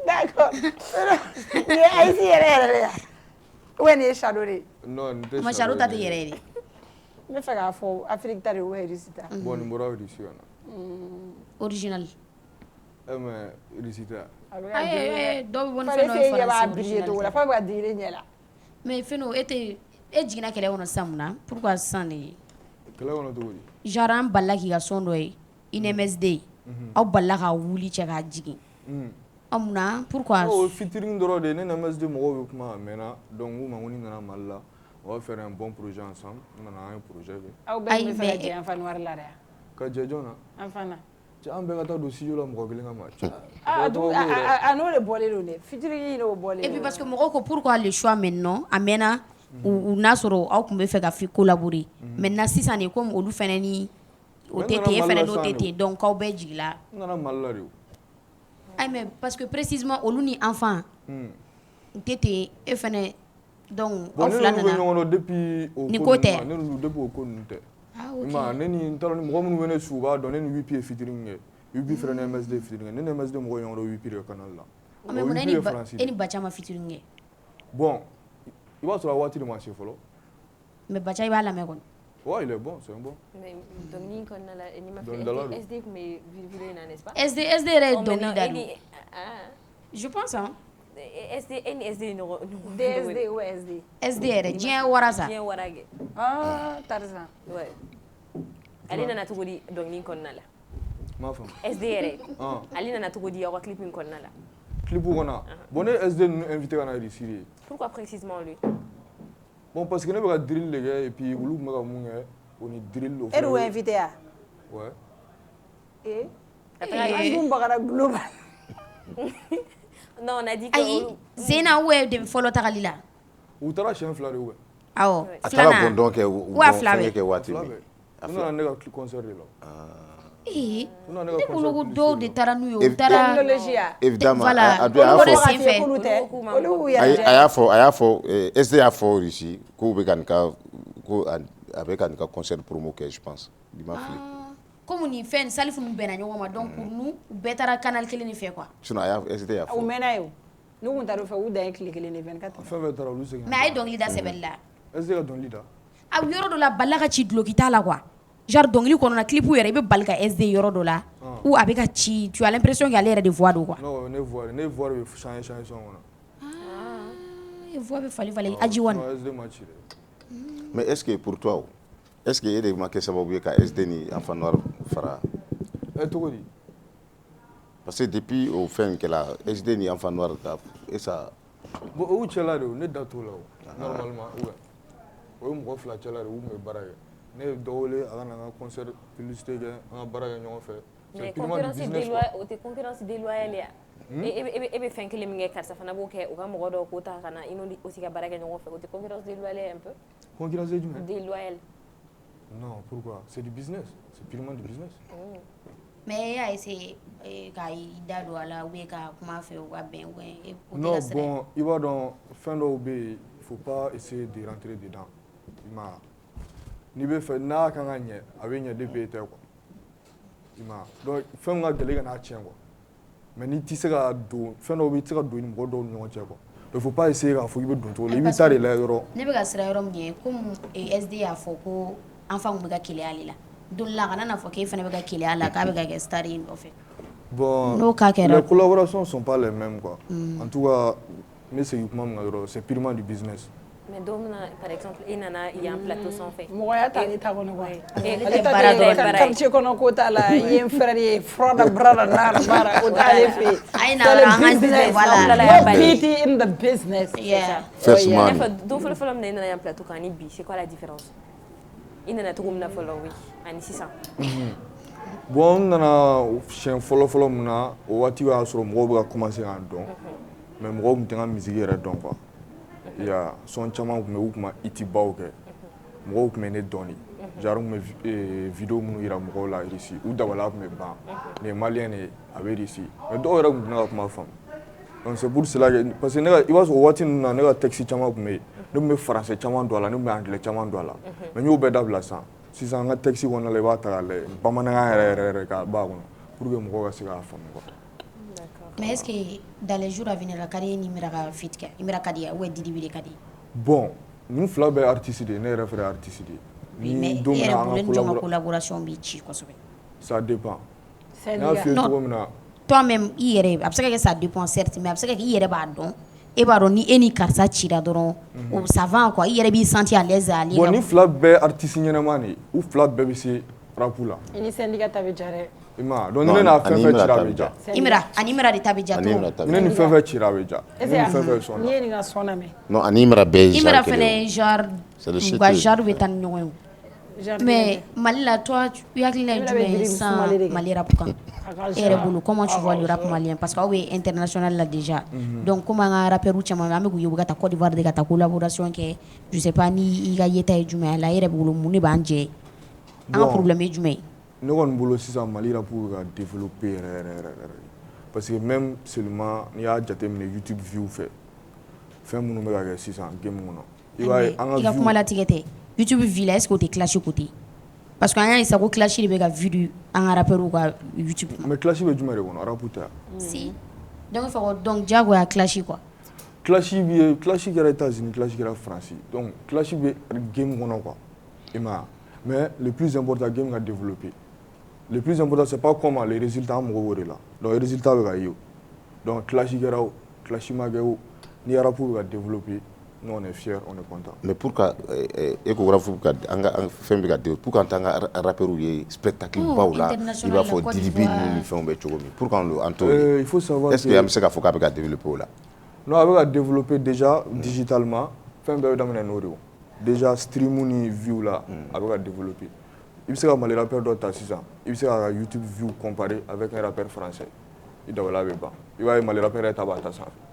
D'accord. Ni Aïssi yɛrɛ ya. Ou ni Shadow de? Non, nin tɛ Ma Shadow ta tɛ yɛrɛ de. N bɛ fɛ k'a fɔ Afrique ta de ou Russie ta. Bon, nin bɔra Russie ka na. Original. Mais Russie ta. Ayi dɔw bɛ bɔ ni Fallait fɛn dɔ ye essayer b'a faransi briller original. to la. Fo ka digire ɲɛ la. Mais fɛn dɔ e jiginna kɛlɛ kɔnɔ sisan mun na? Pourquoi sisan de? Kɛlɛ kɔnɔ cogo di? Genre an balila k'i ka son dɔ ye INMSD aw balila ka wuli cɛ k'a jigin. Aw mun na? Pourquoi? O featuring dɔrɔn de ne INMSD mɔgɔw bɛ kuma a mɛnna donc u ma ko ni nana Mali la on va faire un bon projet ensemble. N nana an ye projet kɛ. Aw bɛɛ bɛ fɛ ka jɛ Enfant Noir la dɛ? Ka jɛ jɔn na? Enfant na. Cɛ an bɛɛ ka taa don studio la mɔgɔ kelen ka ma. A n'o de bɔlen don dɛ. Featuring n'o bɔlen don. Et puis parce que mɔgɔw ko pourquoi le choix maintenant a mɛnna u n'a sɔrɔ aw tun bɛ fɛ ka collaborer maintenant sisan de comme olu fɛnɛ ni o tɛ ten e fɛnɛ n'o tɛ ten donc aw bɛɛ jigila. N nana Mali la de. Ayi mais parce que précisément olu ni enfant u tɛ ten e fɛnɛ donc aw fila nana. Bon ne n'olu bɛ ɲɔgɔn dɔn depuis o ni ko tɛ. ne n'olu depuis o ko ninnu tɛ. Ah ok. Ma ne ni n t'a dɔn ni mɔgɔ minnu bɛ ne su u b'a dɔn ne ni WIP ye featuring kɛ. WIP fɛnɛ ni MSD ye featuring kɛ. Ne ni MSD mɔgɔw ye ɲɔgɔn dɔn WIP de canal la. Mais mun na e ni Bacha ma featuring kɛ? Bon, i b'a sɔrɔ a waati de ma se fɔlɔ. Mais Bacha i b'a lamɛn kɔni. Ouais, il est bon, c'est un bon. Mais donc ni kɔnɔna la ni ma fait SD tun bɛ vidéo in na n'est-ce pas? SD yɛrɛ ye dɔnkili da don. Je pense hein. SD ni SD ɲɔgɔn. DSD ou SD? SD yɛrɛ diɲɛ wara sa. Diɲɛ wara kɛ. Ah, Tarzan. Ouais. Ale nana cogo di dɔnkili in kɔnɔna la? M'a faamu. SD yɛrɛ. Ale nana cogo di aw ka clip in kɔnɔna la? Clip kɔnɔ. Bon ne SD ninnu invité ka na Russie de. Pourquoi précisément lui? Bon parce que ne bɛ ka drill de kɛ et puis olu tun bɛ ka mun kɛ o ni drill o E y'o invité ya? Ouais. An dun bagara global. Non, on a dit que ayi Zena ou de fɔlɔ tagali la. U taara siɲɛ 2 de ou bien? Awɔ. A taara bɔndɔn kɛ fɛnkɛ kɛ waati min. U nana ne ka concert de la. Ne bolo ko dɔw de taara n'u ye u taara évidemment voilà a y'a fɔ SD y'a fɔ Russie k'u bɛ ka nin ka ko a bɛ ka nin ka concert promo kɛ je pense il m'a filé. Comme ni fɛn Salifu ninnu bɛnna ɲɔgɔn ma donc pour nous u bɛɛ taara canal kelen de fɛ quoi. Sinon SD y'a fɔ. U mɛnna ye o. N'u tun taara o fɛ u dan ye tile kelen de 24 Fɛn bɛɛ taara olu segin. Mais a ye dɔnkili da sɛbɛnni la. SD ka dɔnkili da. A yɔrɔ dɔ la balila ka ci duloki t'a la quoi. Genre dɔnkili kɔnɔna clip yɛrɛ i bɛ bali ka SD yɔrɔ dɔ la ou a bɛ ka ci tu as l'impression que ale yɛrɛ de voix don quoi. Non ne voix bɛ changer son kɔnɔ. E voix bɛ falen Ajiwan. Non SD ma ci dɛ. Mais est-ce que pour toi est-ce que e de ma kɛ sababu ye ka SD ni Enfant Noir fara? Cogo di? Parce que depuis o fɛn kɛla SD ni Enfant Noir ka et ça. Bon o cɛla de ne da t'o la o normalement o ye mɔgɔ fila cɛla de u tun bɛ baara kɛ. Ne ye dɔ wele a ka na n ka concert publicité kɛ an ka baara kɛ ɲɔgɔn fɛ. Mais o tɛ concurrence déloyale ya? E bɛ fɛn kelen min kɛ karisa fana b'o kɛ u ka mɔgɔ dɔw ko ta ka na i n'olu aussi ka baara kɛ ɲɔgɔn fɛ o tɛ concurrence déloyale un peu? Concurrence jumɛn? Déloyale. Non, pourquoi? C'est du business, c'est purement du business. Mais e y'a essayé k'a da don a la ou bien ka kuma fɛ u ka bɛn ou bien Non, bon, i b'a dɔn fɛn dɔw bɛ yen il faut pas essayer de rentrer dedans. I ma n'i bɛ fɛ n'a kan ka ɲɛ a bɛ ɲɛ depuis e tɛ quoi. I ma donc fɛn ka gɛlɛn ka n'a tiɲɛ quoi. Mais n'i tɛ se ka don fɛn dɔw bɛ i tɛ se ka don i ni mɔgɔ dɔw ni ɲɔgɔn cɛ quoi. Il faut pas essayer k'a fɔ k'i bɛ don cogo la i bɛ taa de lajɛ yɔrɔ. Ne bɛ ka sira yɔrɔ min ye comme SD y'a fɔ ko enfant bɛ ka keleya ale la don la kana n'a fɔ k'e fana bɛ ka keleya a la k'a bɛ ka kɛ star ye nɔfɛ. Bon, n'o cas kɛra les collaborations sont pas les mêmes quoi. En tout cas ne segin kuma min kan dɔrɔn c'est purement du business. Mais don min na par exemple i nana yan plateau sanfɛ. Mɔgɔya t'ale ta kɔnɔ quoi. Ale ta baara dɔ ye quartier kɔnɔ ko t'a la i ye n frère ye furada brada nara baara o t'ale fɛ yen. A ye na dɔrɔn an ka business voilà. No pity in the business. Yeah. First man. Don fɔlɔ min na i nana yan plateau kan ni bi c'est quoi la différence? I nana cogo min na fɔlɔ oui ani sisan. Bon n nana siɲɛ fɔlɔ min na o waati y'a sɔrɔ mɔgɔw bɛ ka commencer k'an dɔn mais mɔgɔw tun tɛ n ka musique yɛrɛ dɔn quoi. Il y a son caman tun bɛ u tun ma hit baw kɛ mɔgɔw tun bɛ ne dɔn genre n tun bɛ vidéo minnu yira mɔgɔw la ici u dabala tun bɛ ban nin ye maliyɛn de ye a bɛ ici mais dɔw yɛrɛ tun tɛna ka kuma faamu donc c'est pour cela que parce que i b'a sɔrɔ o waati ninnu na ne ka texte caman tun bɛ yen ne tun bɛ français caman don a la ne tun bɛ anglais caman don a la mais n y'o bɛɛ dabila sisan n ka texte kɔnɔna la i b'a ta k'a lajɛ bamanankan yɛrɛ k'a b'a kɔnɔ pour que mɔgɔw ka se k'a faamu quoi. Mais est-ce que dans les jours à venir la carrière ni mira ka fit kɛ i mira ka di ou Didi bi de ka di bon ninnu fila bɛɛ artiste de ye ne yɛrɛ fɛnɛ artiste de ye mais i yɛrɛ bolo ni jɔn ka collaboration b'i ci kosɛbɛ ça dépend n y'a f'i ye cogo min na toi-même i yɛrɛ a bɛ se ka kɛ ça dépend certes mais a bɛ se ka kɛ i yɛrɛ b'a dɔn e b'a dɔn ni e ni karisa cira dɔrɔn o ça va quoi i yɛrɛ b'i sentir à l'aise à bon ni fila bɛɛ artiste ɲɛnama de ye u fila bɛɛ bɛ se rap la i ni syndicat ta bɛ ja dɛ i ma donc ni ne n'a fɛn fɛn cira a bɛ ja ani mira de ta bɛ ja ni ne ni fɛn fɛn cira a bɛ ja ni fɛn fɛn sɔnna n'i ye nin ka sɔn lamɛn non ani mira bɛɛ i mira fɛnɛ genre u ka genre bɛ taa ni ɲɔgɔn ye mais Mali la toi i hakilina ye jumɛn ye sans Mali rap kan e yɛrɛ bolo comment tu vois le rap malien parce que aw bɛ international la déjà donc comme an ka rappeurs caman an bɛ k'u ye u bɛ ka taa Côte d'Ivoire de ka taa collaboration kɛ je sais pas ni i ka yeta ye jumɛn ye a la e yɛrɛ bolo mun de b'an jɛ an ka problème ye jumɛn ye ne kɔni bolo sisan Mali rap bɛ ka développer yɛrɛ parce que même seulement n'i y'a jateminɛ YouTube view fɛ fɛn minnu bɛ ka kɛ sisan game kɔnɔ i b'a ye an i ka kuma latigɛ tɛ YouTube view la est-ce que o tɛ clash côté parce que an y'a ye sa ko clash de bɛ ka view di an ka rappeurs ka YouTube mais clash bɛ jumɛn de kɔnɔ rap tɛ si donc il faut donc diyagoya clash quoi clash kɛra États-Unis clash kɛra France donc clash bɛ game kɔnɔ quoi i ma mais le plus important game ka développer le plus important c'est pas comment les résultats an mago b'o de la donc résultat bɛ ka ye o donc clash kɛra o clash ma kɛ o ni rap bɛ ka développer nous on est fiers on est content mais pour que échographe ka an ka fɛn bɛ ka développer pour que an ka rappeurs ye spectacle baw la i b'a fɔ Didi B ni fɛnw bɛ cogo min pour qu'an t'o il faut savoir est-ce que an bɛ se k'a fɔ k'a bɛ ka développer o la non a bɛ ka développer déjà digitalement fɛn bɛɛ bɛ daminɛ n'o de ye déjà stream ni view la a bɛ ka développer i bɛ se ka Mali rappeur dɔ ta sisan i bɛ se ka YouTube view comparer avec un rappeur français i dabala bɛ ban i b'a ye Mali rappeur yɛrɛ ta b'a ta sanfɛ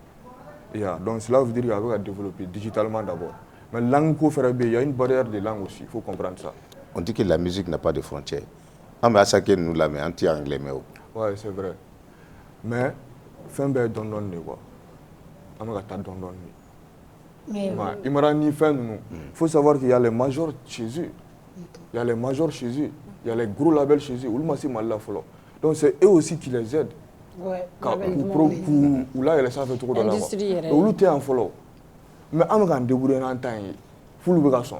donc cela veut dire qu'il va développer digitalement d'abord. Mais langue il y a une barrière de langue aussi, il faut comprendre ça. On dit que la musique n'a pas de frontières. On va saquer nous la mais anti-anglais mais ouais, c'est vrai. Mais fin ben don quoi. On va ta don. Mais il m'a dit fin nous. Faut savoir qu'il y a les majors chez eux. Il y a les majors chez eux, il y a les gros labels chez eux. Donc c'est eux aussi qui les aident. Ouais, ou là il est ça fait trop de là ou t'es en follow mais on va débrouiller en temps full be garçon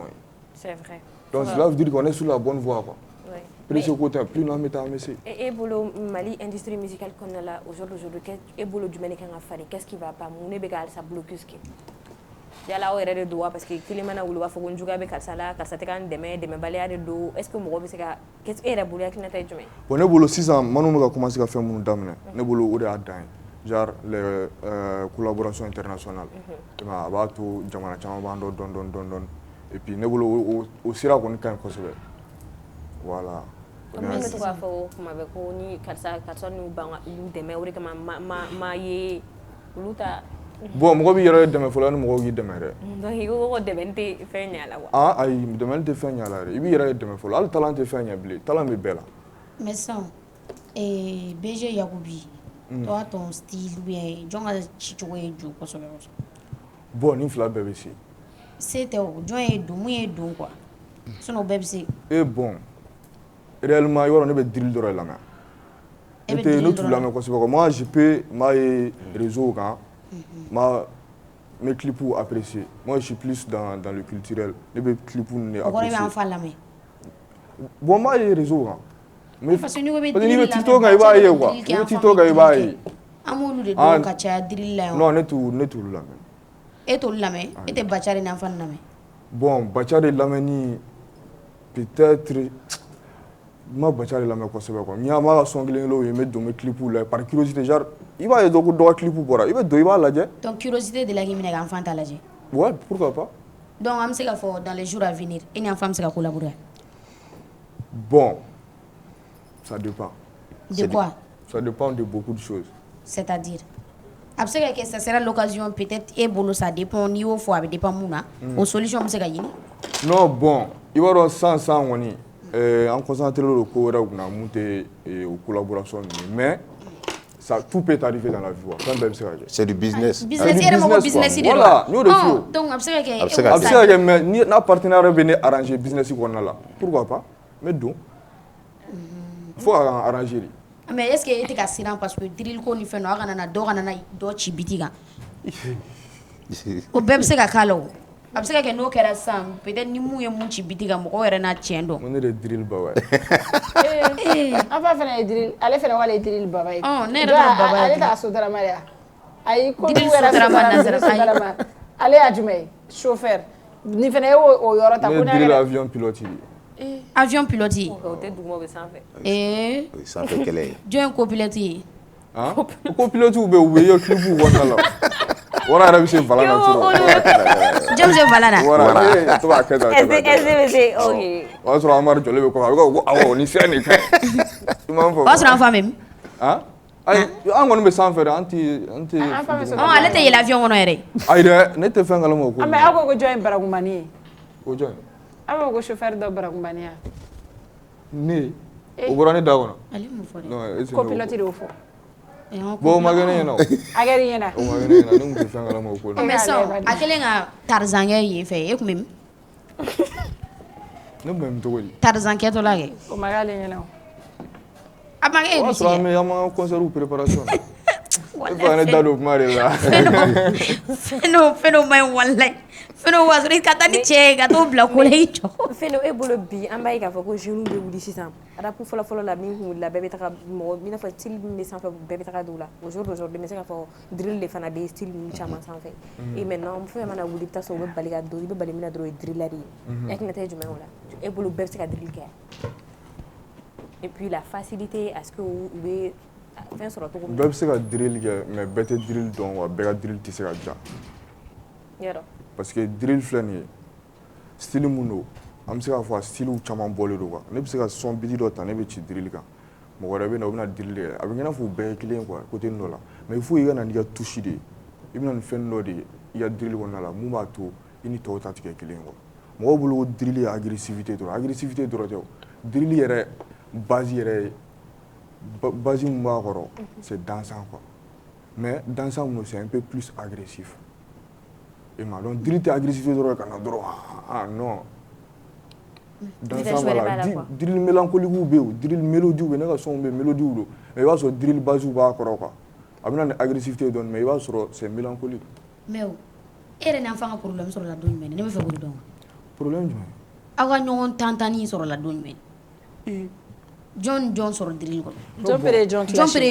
c'est vrai donc cela veut dire qu'on est sur la bonne voie quoi plus ce côté plus non mais et bolo Mali industrie musicale qu'on a là aujourd'hui et bolo du Malican a fait qu'est-ce qui va pas mon bégal ça blocus qui yala o yɛrɛ de don wa parce que kilimana wuli b'a fɔ ko njuga bɛ karisa la karisa tɛ k'an dɛmɛbaliya de don est-ce que mɔgɔ bɛ se ka e yɛrɛ bolo hakilinata ye jumɛn bon ne bolo sisan minnu bɛ ka commencer ka fɛn minnu daminɛ ne bolo o de y'a dan ye genre les collaborations internationales a b'a to jamana caman b'an dɔn dɔn et puis ne bolo o sira kɔni ka ɲi kosɛbɛ voilà min bɛ to k'a fɔ kuma bɛɛ ko ni karisa n'u dɛmɛ o de kama ma ye olu ta bon mɔgɔ b'i yɛrɛ dɛmɛ fɔlɔ ni mɔgɔw k'i dɛmɛ dɛ donc i ko dɛmɛ tɛ fɛn ɲɛ la wa ayi dɛmɛ tɛ fɛn ɲɛ la dɛ i b'i yɛrɛ dɛmɛ fɔlɔ hali talent tɛ fɛn ɲɛ bilen talent bɛ bɛɛ la mais sisan BG Yakubi toi ton style bien jɔn ka ci cogo ye jo kosɛbɛ bon ni fila bɛɛ bɛ se se tɛ o jɔn ye don mun ye don quoi sinon bɛɛ bɛ se bon réellement i b'a dɔn ne bɛ drill dɔrɔn de lamɛn ne t'u lamɛn kosɛbɛ quoi moi je peux m'a ye réseau kan mes clips appréciés. Moi, je suis plus dans le culturel. Les clips appréciés. Bon, moi, il y a réseau. Mais parce que nous, TikTok, il va y avoir. TikTok, il va y avoir. Non, ne tout la même. Et tout la même. Et t'es bachari n'enfant la même. Bon, bachari la même peut-être. Ma bachari la même quoi c'est quoi. Ni ama songler lo y mettre dans mes clips là par curiosité genre il va y donc deux clips pour il va la dire. Donc curiosité de la game n'est enfant à la dire. Ouais, pourquoi pas. Donc am se faut dans les jours à venir et une femme se collaborer. Bon. Ça dépend. De quoi? Ça dépend de beaucoup de choses. C'est-à-dire après que ça sera l'occasion peut-être et bolo ça dépend niveau fois dépend mouna. Aux solutions am se Non, bon, il va y avoir 100 en concentré le cours aux collaborations, mais ça, tout peut arriver dans la vie. C'est du business. Business. Voilà, nous le faisons. Donc, mais ni partenaire venait arranger business là. Pourquoi pas? Mais donc, il faut arranger. Mais est-ce que tu es assurant parce que drill ko ni fait no kana na do ci bitiga. O bebe se ka kala. A bɛ se ka kɛ n'o kɛra sisan peut-être ni mun ye mun ci biti kan mɔgɔw yɛrɛ n'a tiɲɛ dɔn. Mun de drill baba ye. An fa fana ye drill, ale fana wale ye drill baba ye. Ne yɛrɛ dɔn baba ye. Ale t'a sotarama de ya. Ayi ko drill sotarama nazara. Ale y'a jumɛn ye? Chauffeur. Ni fana ye o yɔrɔ ta ko ne drill avion pilote ye. Avion pilote. O tɛ duguma bɛ sanfɛ. Sanfɛ kɛlɛ ye. Jɔn ye copilote ye? Copilote bɛ u bɛ ye clip wɔna la. Wara yɛrɛ bɛ se Valan na toro. Jɔn bɛ se Valan na. Wara to b'a kɛ tan. Bɛ se ok. O y'a sɔrɔ Amadu jɔlen bɛ kɔfɛ a bɛ ko awɔ ni sira nin ka ɲi. I m'a fɔ. O y'a sɔrɔ an fa mɛn. Ayi an kɔni bɛ sanfɛ dɛ an tɛ. Ale tɛ yɛlɛ avion kɔnɔ yɛrɛ. Ayi dɛ ne tɛ fɛn kalama o ko. Mais aw ko jɔn ye barakunbani ye? O jɔn ye? Aw ko chauffeur dɔ barakunbani ya? Ne o bɔra ne da kɔnɔ. Ale mun fɔ dɛ. Non copilote de y'o fɔ. Bon o ma kɛ ne ɲɛna o. A kɛra i ɲɛna. O ma kɛ ne ɲɛna ne tun tɛ fɛn kalama o ko la. Mais sisan a kɛlen ka Tarzan kɛ yen fɛ e tun bɛ min? Ne tun bɛ min cogo di? Tarzan kɛtɔ la kɛ. O ma k'ale ɲɛna o. A ma kɛ e o y'a sɔrɔ an bɛ concert préparation na. E fa ne da don kuma de la. Fɛn ma ɲi walayi. Fɛn wa sɔrɔ i ka taa ni cɛ ye ka t'o bila ko la i jɔ. Fɛn e bolo bi an b'a ye k'a fɔ ko jeunes bɛ wuli sisan arabu fɔlɔ la min kun wulila bɛɛ bɛ taga mɔgɔ i n'a fɔ style min bɛ sanfɛ bɛɛ bɛ taga don la au jour d'aujourd'hui n bɛ se k'a fɔ drill de fana bɛ style ninnu caman sanfɛ et maintenant fɛn mana wuli i bɛ taa sɔrɔ u bɛ bali ka don i bɛ bali min na dɔrɔn o ye drilleur ye hakilina tɛ jumɛn o la e bolo bɛɛ bɛ se ka drill kɛ et puis la facilité à ce que u bɛ fɛn sɔrɔ cogo min bɛɛ bɛ se ka drill kɛ mais bɛɛ tɛ drill dɔn wa bɛɛ ka drill tɛ se ka ja yɔrɔ parce que drill filɛ nin ye style mun don an bɛ se k'a fɔ a styles caman bɔlen don quoi ne bɛ se ka son biti dɔ ta ne bɛ ci drill kan mɔgɔ wɛrɛ bɛ na o bɛ na drill kɛ a bɛ ɲɛna fɔ u bɛɛ ye kelen quoi côté dɔ la mais il faut i ka na n'i ka touche de ye i bɛ na ni fɛn dɔ de ye i ka drill kɔnɔna la mun b'a to i ni tɔw ta tɛ kɛ kelen ye quoi mɔgɔw bolo ko drill ye agressivité dɔrɔn tɛ o drill yɛrɛ base yɛrɛ base mun b'a kɔrɔ c'est dansant quoi mais dansant mun c'est un peu plus agressif. Et donc, drill est agressif, non. Dans ça, voilà. Drill mélancolique ou drill mélodie ou bien son mélodie ou mais il va sur drill base ou pas quoi. Avec une agressivité donne mais il va sur c'est mélancolique. Mais et les enfants ont problème sur la donne mais ne me fait pas problème. Awa ñon tantani sur la donne mais. John sur drill ko.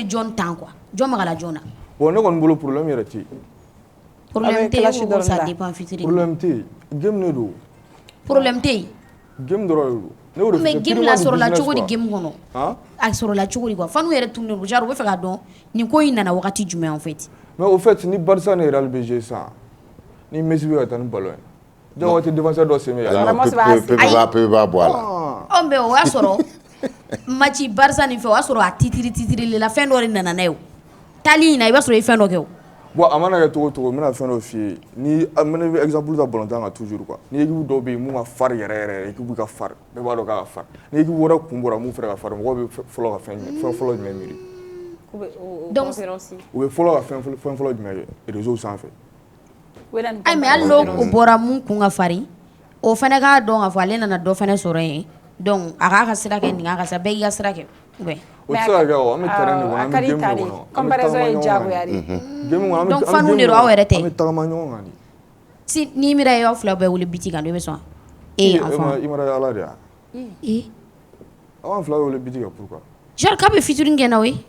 John tan quoi. John magala John. Bon ne kon bolo problème yere ti. Problème tey ou ça dépend fitiri. Problème tey game ne do. Problème tey. Game doro do. Mais game la sur la cogo di game kono. A sur la cogo di quoi. Fanu yɛrɛ tourner ro jaro be fɛ ka dɔn ni ko in nana wakati jumɛn en fait. Mais au fait ni Barça ne Real BG ça. Ni Messi be tan ballon. Donc on te défenseur do semé. Peu va boire. Oh mais o ya sɔrɔ match Barça ni fɛ o ya sɔrɔ a titiri la fɛn dɔ de nana na ye. Tali in na i b'a sɔrɔ i fɛn dɔ kɛ o. Bon a mana kɛ togo n bɛna fɛn dɔ f'i ye ni amena exemple ta ballontan kan toujours quoi ni équipe dɔw bɛ yen mun ka far yɛrɛ équipe ka far bɛɛ b'a dɔn k'a ka far ni équipe wɛrɛ kun bɔra mun fɛnɛ ka far mɔgɔw bɛ fɔlɔ ka fɛn fɔlɔ jumɛn miiri donc u bɛ fɔlɔ ka fɛn fɔlɔ jumɛn kɛ réseau sanfɛ ai mais hali n'o bɔra mun kun ka farin o fɛnɛ k'a dɔn k'a fɔ ale nana dɔ fɛnɛ sɔrɔ yen donc a k'a ka sira kɛ nin k'a ka sira bɛɛ k'i ka sira kɛ o tɛ se ka kɛ o an bɛ terrain de kɔnɔ an bɛ game de kɔnɔ comparaison ye diyagoya de donc fanu de don aw yɛrɛ tɛ an bɛ tagama ɲɔgɔn kan de si ni mira y'aw fila bɛɛ wuli biti kan i bɛ sɔn i mara ala de ya aw fila bɛ wuli biti kan pourquoi genre k'a bɛ featuring kɛ n'aw ye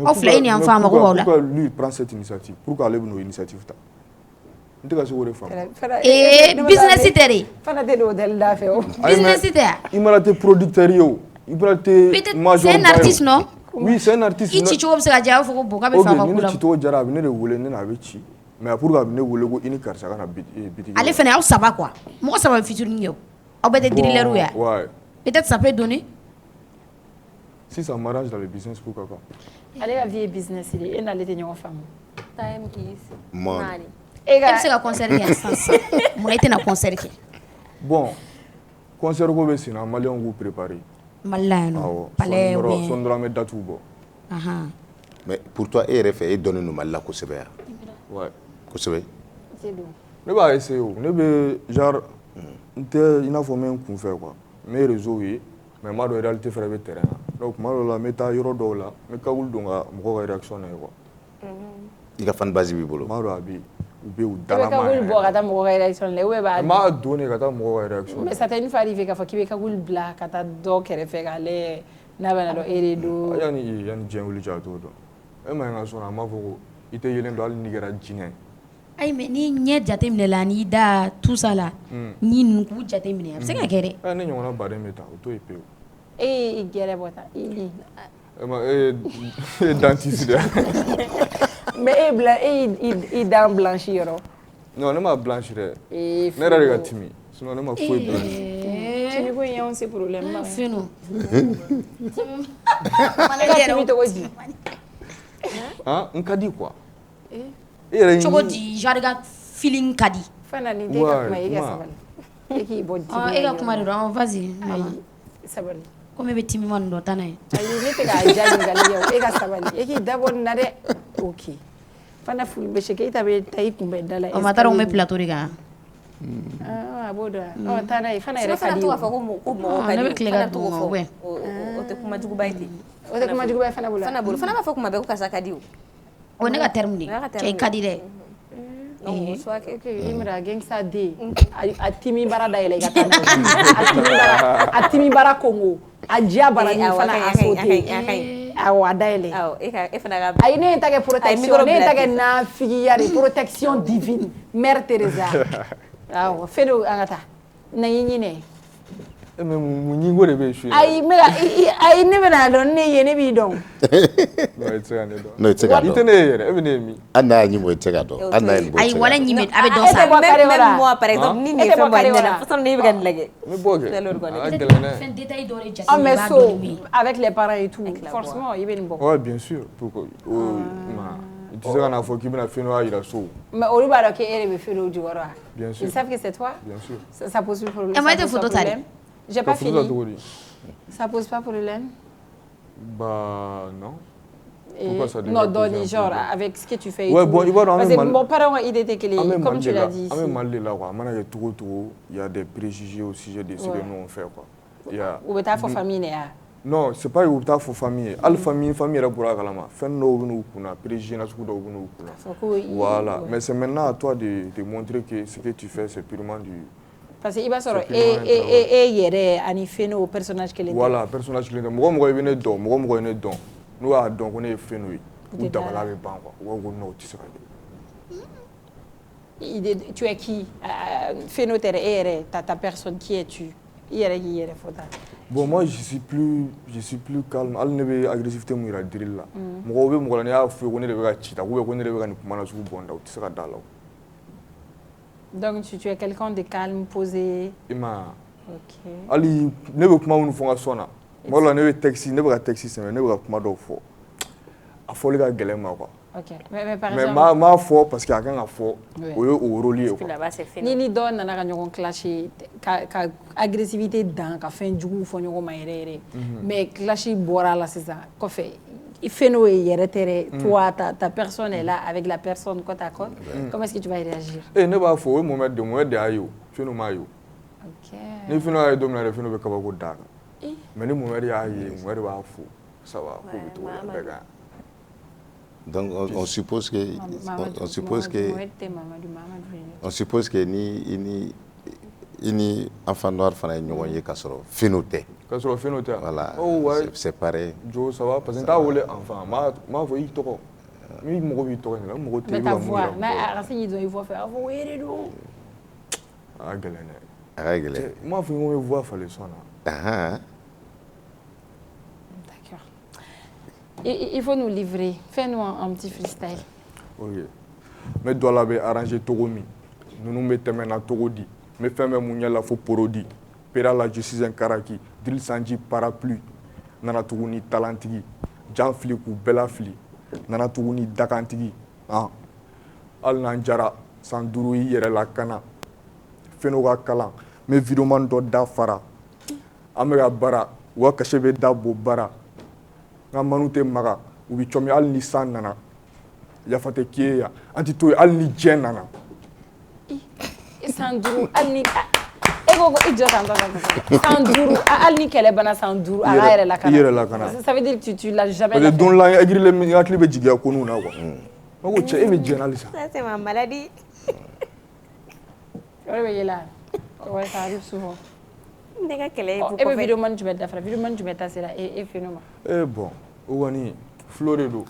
aw fila ni an fa mago b'aw la pourquoi lui prend cette initiative pourquoi ale bɛ n'o initiative ta n tɛ ka se k'o de faamu business tɛ de fana tɛ don hôtel da fɛ o business tɛ i mara tɛ producteur ye o c'est un artiste non? Oui, c'est un artiste. I ci cogo bɛ se ka diya a b'a fɔ ko bon k'a bɛ faama k'u la. Ni ci cogo diyara a bɛ ne de wele ne n'a bɛ ci mais pour que a bɛ ne wele ko i ni karisa ka na bitigi. Ale fɛnɛ aw saba quoi mɔgɔ saba bɛ featuring kɛ o aw bɛɛ tɛ drilleur ya. Peut-être ça peut donner. Si ça m'arrange dans le business pourquoi pas. Ale ka vie ye business de ye e n'ale tɛ ɲɔgɔn faamu. Time is money. E bɛ se ka concert kɛ sisan mun na i tɛna concert kɛ. Bon, concert ko bɛ sen na Maliens k'u préparer. Mali la yan nɔ. Palais ou bien. Sɔni dɔrɔn an bɛ date bɔ. Mais pour toi e yɛrɛ fɛ e dɔnnen don Mali la kosɛbɛ yan. Ouais. Kosɛbɛ. Ne b'a essayer o. Ne bɛ genre n tɛ i n'a fɔ n bɛ n kun fɛ quoi. N bɛ réseau ye mais n b'a dɔn réalité fɛnɛ bɛ terrain na. Donc tuma dɔw la n bɛ taa yɔrɔ dɔw la n bɛ kagulu don ka mɔgɔw ka réaction lajɛ quoi. I ka fan base b'i bolo. N b'a dɔn a bɛ yen. U bɛ u I bɛ dalama yɛrɛ. kagulu bɔ ka taa mɔgɔw ka réaction lajɛ ou bien b'a. N b'a don de ka taa mɔgɔw ka réaction. Mais ça t'est une fois arrivé k'a fɔ k'i bɛ kagulu bila ka taa dɔ kɛrɛfɛ k'a lajɛ n'a bɛna dɔn e de don. Yani diɲɛ wuli cɛ a t'o dɔn. E ma ye n ka sɔn a m'a fɔ ko i tɛ yelen dɔn hali n'i kɛra jinɛ ye. Ayi mais ni ɲɛ jateminɛ la n'i da tout ça la ni ninnu k'u jateminɛ a bɛ se ka kɛ dɛ. Ne ɲɔgɔnna baden bɛ taa o t'o ye pewu. E i gɛrɛ bɔ tan e ye dentiste de. Mais i dent blanchi yɔrɔ. Non ne ma blanchi dɛ. Ne yɛrɛ de ka timi sinon ne ma foyi blanchi. Timi ko in y'anw se problème ma. Fino. E ka timi cogo di? N ka di quoi. E yɛrɛ cogo di genre ka feeling ka di. Fana nin tɛ ka kuma e ka sabali. E k'i bɔ dimi. E ka kuma de don vas-y maman. Sabali. Comme e bɛ timi ma nin dɔ taa n'a ye. Ayi ne tɛ k'a ja ɲininkali kɛ e ka sabali e k'i dabɔ nin na dɛ. Ok. Fana fuli bɛ se k'e ta bɛ taa i kunbɛn da la. O ma taa dɔn n bɛ plateau de kan. A b'o dɔn taa n'a ye fana yɛrɛ ka di. Fana to k'a fɔ ko mɔgɔw ka di. Ne bɛ tile ka don o bɛ. O tɛ kuma juguba ye ten. O tɛ kuma juguba ye fana bolo. Fana b'a fɔ kuma bɛɛ ko karisa ka di o. O ne ka terme de cɛ i ka di dɛ. Imra gangsta de a timi bara da yɛlɛ i ka taa n'a ye. A timi bara Congo a diya bara ni fana a sauté. Awɔ a da yɛlɛ. E fana ka. Ayi ne ye n ta kɛ protection ne ye n ta kɛ nafigiya de protection divine Mère Teresa. Awɔ Feno an ka taa na y'i ɲinɛ. Mais mun ɲinko de bɛ yen su in. Ayi ne bɛna dɔn ne ye ne b'i dɔn. Non i tɛ se ka ne dɔn. Non i tɛ se ka dɔn. I tɛ ne ye yɛrɛ e bɛ ne ye min. Hali n'a y'a ɲi bɔ i tɛ se ka dɔn. Hali n'a ye nin bɔ i tɛ se ka dɔn. Ayi wala ɲi bɛ a bɛ dɔn sa. Même moi par exemple ni nin ye fɛn bɔ ne ɲɛna fo ne bɛ ka nin lajɛ. N bɛ bɔ kɛ. A ka gɛlɛn dɛ. Fɛn détail dɔ de jateminɛ Ah mais b'a so dɔn min. avec les parents et tout forcément i bɛ nin bɔ. Ouais bien sûr pourquoi i tɛ se ka n'a fɔ k'i bɛna fɛn dɔ jira so. Mais olu b'a dɔn k'e de bɛ Feno jukɔrɔ wa. Bien sûr. Ils savent que c'est toi. Bien sûr. Ça pose plus problème. Ma tɛ photo ta dɛ. J'ai pas fini. Fini. Ça pose pas problème. Bah non. Pourquoi ça devient non, dans genre avec ce que tu fais. Ouais, bon, parce que mon parent il était clé comme tu l'as dit. On est mal là quoi. Maintenant il y a des préjugés au sujet de ce que nous on fait quoi. Il y a ou ta famille né. Non, c'est pas ou ta famille. Al famille era pour la kalama. Fɛn dɔw bɛ n'u kunna, préjugés na sugu dɔw bɛ n'u kunna. Voilà, mais c'est maintenant à toi de montrer que ce que tu fais c'est purement du. Parce que i b'a sɔrɔ e yɛrɛ ani Feno personnage kelen tɛ. Voilà, personnage kelen tɛ. Mɔgɔ i bɛ ne dɔn, mɔgɔ ye ne dɔn. N'u y'a dɔn ko ne ye Feno ye, u dabala bɛ ban quoi. U b'a fɔ ko non o tɛ se ka kɛ. Tu es qui? Feno tɛ dɛ e yɛrɛ ta personne qui es-tu? I yɛrɛ k'i yɛrɛ fɔ tan. Bon moi je suis plus calme. Hali ne bɛ agressivité mun yira drill la. Mɔgɔw bɛ mɔgɔ la n'i y'a f'u ye ko ne de bɛ ka ci ta, ou bien ko ne de bɛ ka nin kuma na sugu bɔ n da, u tɛ se ka da la. Donc tu es quelqu'un de calme, posé. Ima. OK. Ali ne bɛ kuma minnu fɔ n ka sɔn na. Tuma dɔ la ne bɛ taxi sɛmɛ ne bɛ ka kuma dɔw fɔ. A fɔli ka gɛlɛn ma quoi. OK. Mais par exemple m'a fɔ parce que a kan ka fɔ o ye o rôle ye quoi. Ni dɔ nana ka ɲɔgɔn clasher ka agressivité dan ka fɛn jugu fɔ ɲɔgɔn ma yɛrɛ yɛrɛ. Mais clash bɔra la sisan kɔfɛ Feno est yɛrɛ tɛ dɛ. Toi ta personne est là avec la personne côte à côte. Comment est-ce que tu vas réagir? Ne b'a fɔ o ye Mohamed de y'a ye o. Feno m'a ye o. OK. Ni Feno y'a ye don min na Feno bɛ kabako d'a kan. Mais ni Mohamed y'a ye Mohamed b'a fɔ ça va ko bɛ to la bɛɛ kan. Donc on suppose que ni enfant noir fana ye ɲɔgɔn ye k'a sɔrɔ Feno tɛ. K'a sɔrɔ Feno tɛ. Voilà. Oh ouais. C'est pareil. Jo ça va parce que n t'a wele enfant m'a fɔ i tɔgɔ. Ni mɔgɔ b'i tɔgɔ ɲininka mɔgɔ tɛ i bɛ ka mun yira. Mais a se y'i dɔn i voix fɛ a fɔ o yɛrɛ don. A ka gɛlɛn dɛ. A ka gɛlɛn. N m'a fɔ n ko n bɛ voix falen sɔn na. Il faut nous livrer. Fais-nous un petit freestyle. Ok. Mais dɔ la bɛ arranger cogo min ninnu bɛ tɛmɛ na cogo di n bɛ fɛn bɛɛ mun ɲɛ la fo porodi pera la je suis un karaki drill sanji parapluie nana tuguni talantigi jan fili k'u bɛɛ lafili nana tuguni dakantigi hali n'an jara san 5 i yɛrɛ lakana Feno ka kalan n mais vidéoman dɔ da fara an bɛ ka baara u ka cachet bɛ da bo baara n ka manu tɛ maga u bɛ cɔmi hali ni san nana yafa tɛ k'i ye yan an tɛ to yen hali ni diɲɛ nana. San 5 hali ni e ko i jɔ tan san 5 hali ni kɛlɛ bana san 5 a yɛrɛ lakana. I yɛrɛ lakana. Ça veut dire que tu l'as jamais. Parce que don la hakili bɛ jigiya ko ninnu na quoi. n ko cɛ e bɛ diɲɛ hali sa. Ça c'est ma maladie. O de bɛ yɛlɛ ouais ça arrive souvent. Ne ka kɛlɛ ye e bɛ vidéoman jumɛn dafara vidéoman jumɛn ta sera e fɛ ma. Bon o kɔni flow de don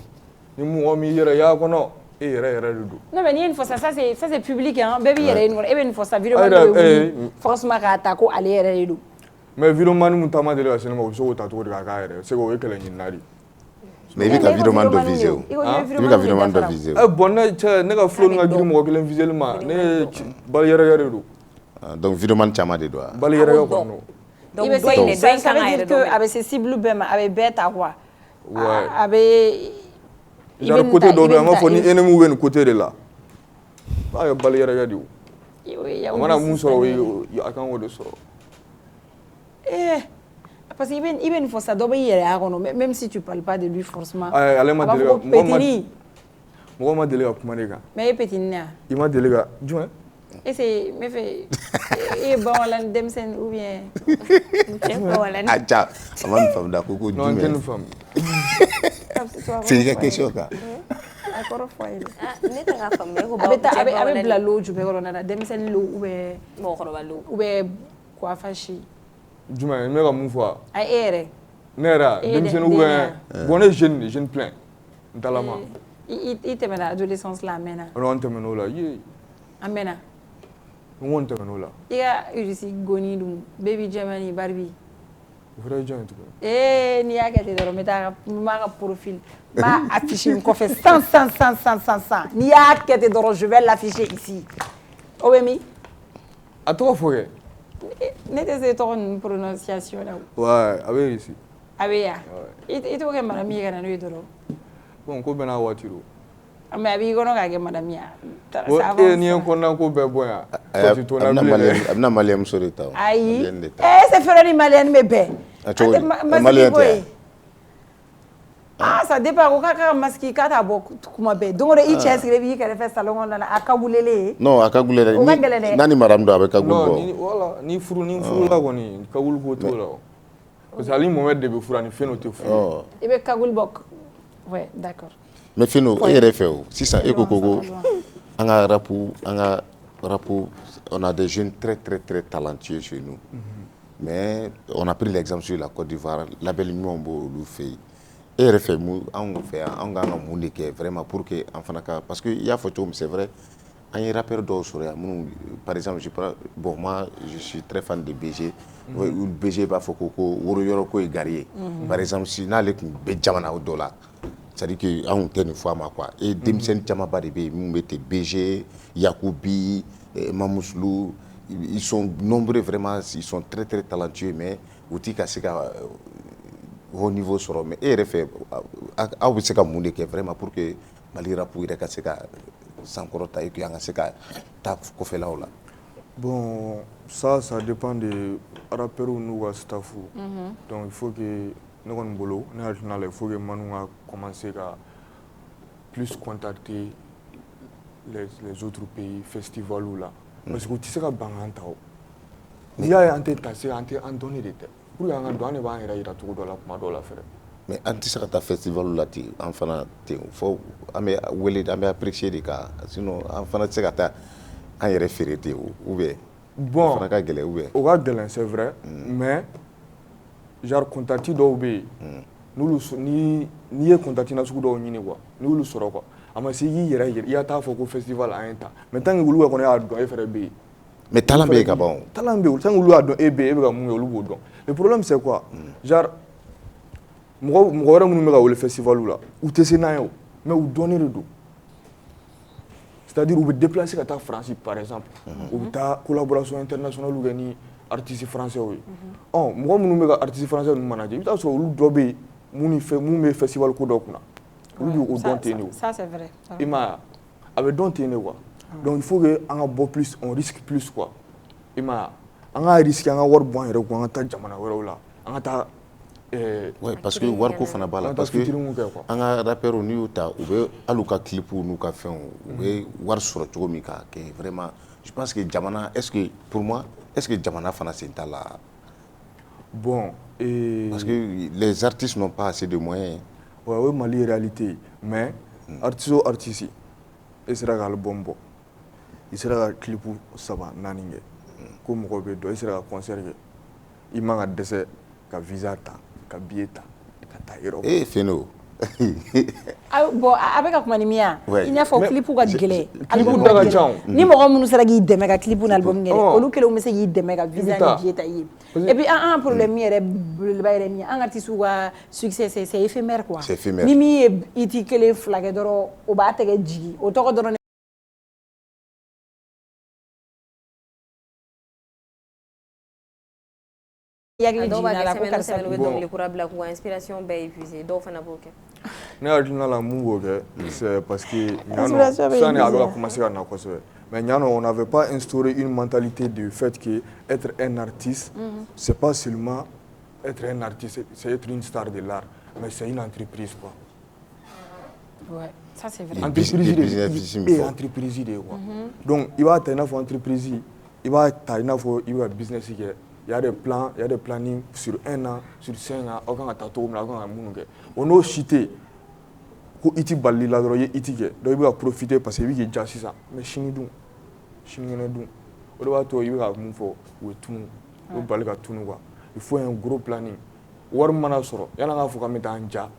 ni mɔgɔ min yɛrɛ y'a kɔnɔ e yɛrɛ de don. Non mais ni une fois ça c'est public hein bɛɛ b'i yɛrɛ ye e bɛ nin fɔ sa vidéoman de bɛ wuli forcément k'a ta ko ale yɛrɛ de don. Mais vidéoman mun taama deli ka se ne ma u bɛ se k'o ta cogo di k'a k'a yɛrɛ c'est que o ye kɛlɛ ɲinina de. Mais i bɛ ka vidéoman dɔ visé o. I bɛ ka vidéoman dɔ visé o. Bon ne cɛ ne ka flow ni ka girin mɔgɔ kelen visé ma ne ye bali yɛrɛkɛ de don. Donc vidéoman caman de don wa. Bali yɛrɛkɛ kɔni don. Donc ça veut dire que a bɛ se cible bɛɛ ma a bɛ bɛɛ ta quoi. Ouais. A bɛ. Genre côté dɔ bɛ an b'a fɔ ni ennemi bɛ nin côté de la a ye bali yɛrɛkɛ de o. A mana mun sɔrɔ a kan k'o de sɔrɔ. Parce que i bɛ nin fɔ sa dɔ bɛ i yɛrɛ y'a kɔnɔ même si tu parles pas de lui forcément. Ale ma deli ka mɔgɔ ma deli ka kuma ne kan. Mais e petini ya. I ma deli ka jumɛn. Ese me fɛ e ye ban wala ni denmisɛnnin ou bien. Cɛ ban wala ni. A ca a ma nin faamu da ko jumɛn. Non n tɛ nin faamu. C'est i ka question kan. A kɔrɔ fɔ a ye. Ne tɛ k'a faamuya ko a bɛ bila lo jumɛn kɔnɔ na denmisɛnnin lo ou bien. Mɔgɔkɔrɔba lo. ou bien coiffage. Jumɛn n bɛ ka mun fɔ. A e yɛrɛ. Ne yɛrɛ denmisɛnnin ou bien bon ne jeune jeune plein n talama. I tɛmɛna adolescence la a mɛnna. Non n tɛmɛn'o la ye. A mɛnna. N ko n tɛmɛn'o la. I ka Russie goni dun Baby Germany Barbie. O fana ye jɔn ye tuguni. N'i y'a kɛ ten dɔrɔn n b'a ka profil n b'a affiché n kɔfɛ 100 n'i y'a kɛ ten dɔrɔn je vais l'afficher ici o bɛ min. A tɔgɔ fɔ kɛ. Ne tɛ se tɔgɔ ninnu prononciation la o. Ouais a bɛ ici. A bɛ yan i t'o kɛ madame ye ka na n'o ye dɔrɔn. Bon ko bɛɛ n'a waati don. Mais a b'i kɔnɔ k'a kɛ madame ye n'i ye kɔnɔna ko bɛɛ bɔ yan. A bɛna maliyɛn muso de ta o. ayi c'est fɛrɛ ni maliyɛn bɛ bɛn. A cogo di maliyɛn tɛ ça dépend ko k'a ka masque k'a t'a bɔ kuma bɛɛ don o don i cɛ sigilen b'i kɛrɛfɛ salon kɔnɔna na a kagulelen. Non a kagulelen o ka gɛlɛn dɛ. n'a ni madame don a bɛ kagulu bɔ. Non voilà ni furula kɔni kagulu ko t'o la o. Parce que hali Mohamed de bɛ fura ni fɛn o tɛ furu. I bɛ kagulu bɔ ouais d'accord. Mais Fino e yɛrɛ fɛ o sisan e ko an ka rapu on a des jeunes très talentueux chez nous. Mais on a pris l'exemple sur la Côte d'Ivoire label ɲumanw b'olu fɛ yen e yɛrɛ fɛ mun anw fɛ yan anw kan ka mun de kɛ vraiment pour que an fana ka parce que i y'a fɔ cogo min c'est vrai an ye rappeur dɔw sɔrɔ yan minnu par exemple bon moi je suis très fan de BG. BG b'a fɔ ko woroyɔrɔ ko ye gari ye par exemple si n'ale tun bɛ jamana o dɔ la c'est-à-dire que anw tɛ nin fɔ a ma quoi et denmisɛnnin camanba de bɛ yen minnu bɛ ten BG Yakubi Mamuslu ils sont nombreux vraiment ils sont très talentueux mais u t'i ka se ka haut niveau sɔrɔ mais e yɛrɛ fɛ aw bɛ se ka mun de kɛ vraiment pour que Mali rap yɛrɛ ka se ka sankɔrɔta et que an ka se ka taa kɔfɛlaw la. Bon ça dépend de rappeurs n'u ka staff donc il faut que ne kɔni bolo ne hakilina la il faut que Manu ka commencer ka plus contacter les autres pays festivals là parce que u tɛ se ka ban k'an ta o n'i y'a ye an tɛ ta se an tɛ an dɔnni de tɛ pour que an ka dɔn an de b'an yɛrɛ yira cogo dɔ la kuma dɔw la fɛrɛ. Mais an tɛ se ka taa festival la ten an fana ten fɔ an bɛ wele an bɛ apprécier de ka sinon an fana tɛ se ka taa an yɛrɛ feere ten ou bien bon o fana ka gɛlɛn ou bien. O ka gɛlɛn c'est vrai mais genre contacts dɔw bɛ yen n'olu n'i ye contacts nasugu dɔw ɲini quoi n'i y'olu sɔrɔ quoi a ma se i k'i yɛrɛ i ka taa fɔ ko festival an ye ta mais tant que olu kɔni y'a dɔn e fɛnɛ bɛ yen. Mais talent bɛ yen ka ban o. Talent bɛ yen tant que olu y'a dɔn e bɛ yen e bɛ ka mun kɛ olu b'o dɔn le problème c'est quoi genre mɔgɔ wɛrɛ minnu bɛ ka wele festival la u tɛ se n'a ye o mais u dɔnnen de don c'est-à-dire u bɛ déplacer ka taa France par exemple u bɛ taa collaboration internationale kɛ ni artistes français ye mɔgɔ minnu bɛ ka artistes français ninnu manager i bɛ taa sɔrɔ olu dɔ bɛ yen mun bɛ festival ko dɔ kunna olu bɛ o dɔn ten de o ça c'est vrai i m'a ye a bɛ dɔn ten de quoi donc il faut que an ka bɔ plus on risque plus quoi i m'a ye an ka risque an ka wari bɔ an yɛrɛ kun an ka taa jamana wɛrɛw la an ka taa ouais, parce que wariko fana b'a la parce que an ka rappeurs n'i y'u ta u bɛ hali u ka clipw n'u ka fɛnw u bɛ wari sɔrɔ cogo min k'a kɛ vraiment je pense que jamana est-ce que pour moi est-ce que jamana fana sen t'a la bon parce que les artistes n'ont pas assez de moyens. Ouais, o ye Mali réalité mais artiste o artiste i sera ka album bɔ i sera ka clip 3 4 kɛ ko mɔgɔw bɛ dɔn i sera ka concert kɛ i man ka dɛsɛ ka visa ta ka billet ta ka taa yɔrɔ Feno bon a bɛ ka kuma ni min ye i n'a fɔ clip ka gɛlɛn album da ka ca ni mɔgɔ minnu sera k'i dɛmɛ ka clip n'album kɛ olu kelenw bɛ se k'i dɛmɛ ka visa ni billet ta i ye et puis an problème yɛrɛ belebeleba yɛrɛ min ye an ka artistes ka succès c'est éphémère quoi ni min ye hit kelen 2 kɛ dɔrɔn o b'a tɛgɛ jigi o tɔgɔ dɔrɔn dɔw b'a kɛ semaine o semaine u bɛ dɔnkili kura bila k'u ka inspiration bɛɛ épuisé dɔw fana b'o kɛ ne hakilina la mun b'o kɛ c'est parce que ɲano sani a bɛ ka commencer ka na kosɛbɛ mais ɲano on n'avait pas instauré une mentalité du fait que être un artiste c'est pas seulement être un artiste c'est être une star de l'art mais c'est une entreprise quoi. Ouais, ça c'est vrai. Entreprise de quoi. Donc il va ta i n'a fɔ entreprise i b'a ta i n'a fɔ i bɛ ka business kɛ il y a des plans, il y a des plannings sur 1 an, sur 5 ans, on va t'attendre, on va t'attendre. On a cité ko iti bali la dɔrɔn i ye iti kɛ donc i bɛ ka profiter parce que i bɛ k'i ja sisan mais sini dun sinikɛnɛ dun o de b'a to i bɛ ka mun fɔ u ye tunu u bɛ bali ka tunu quoi il faut un gros planning wari mana sɔrɔ yanni an k'a fɔ k'an bɛ taa an ja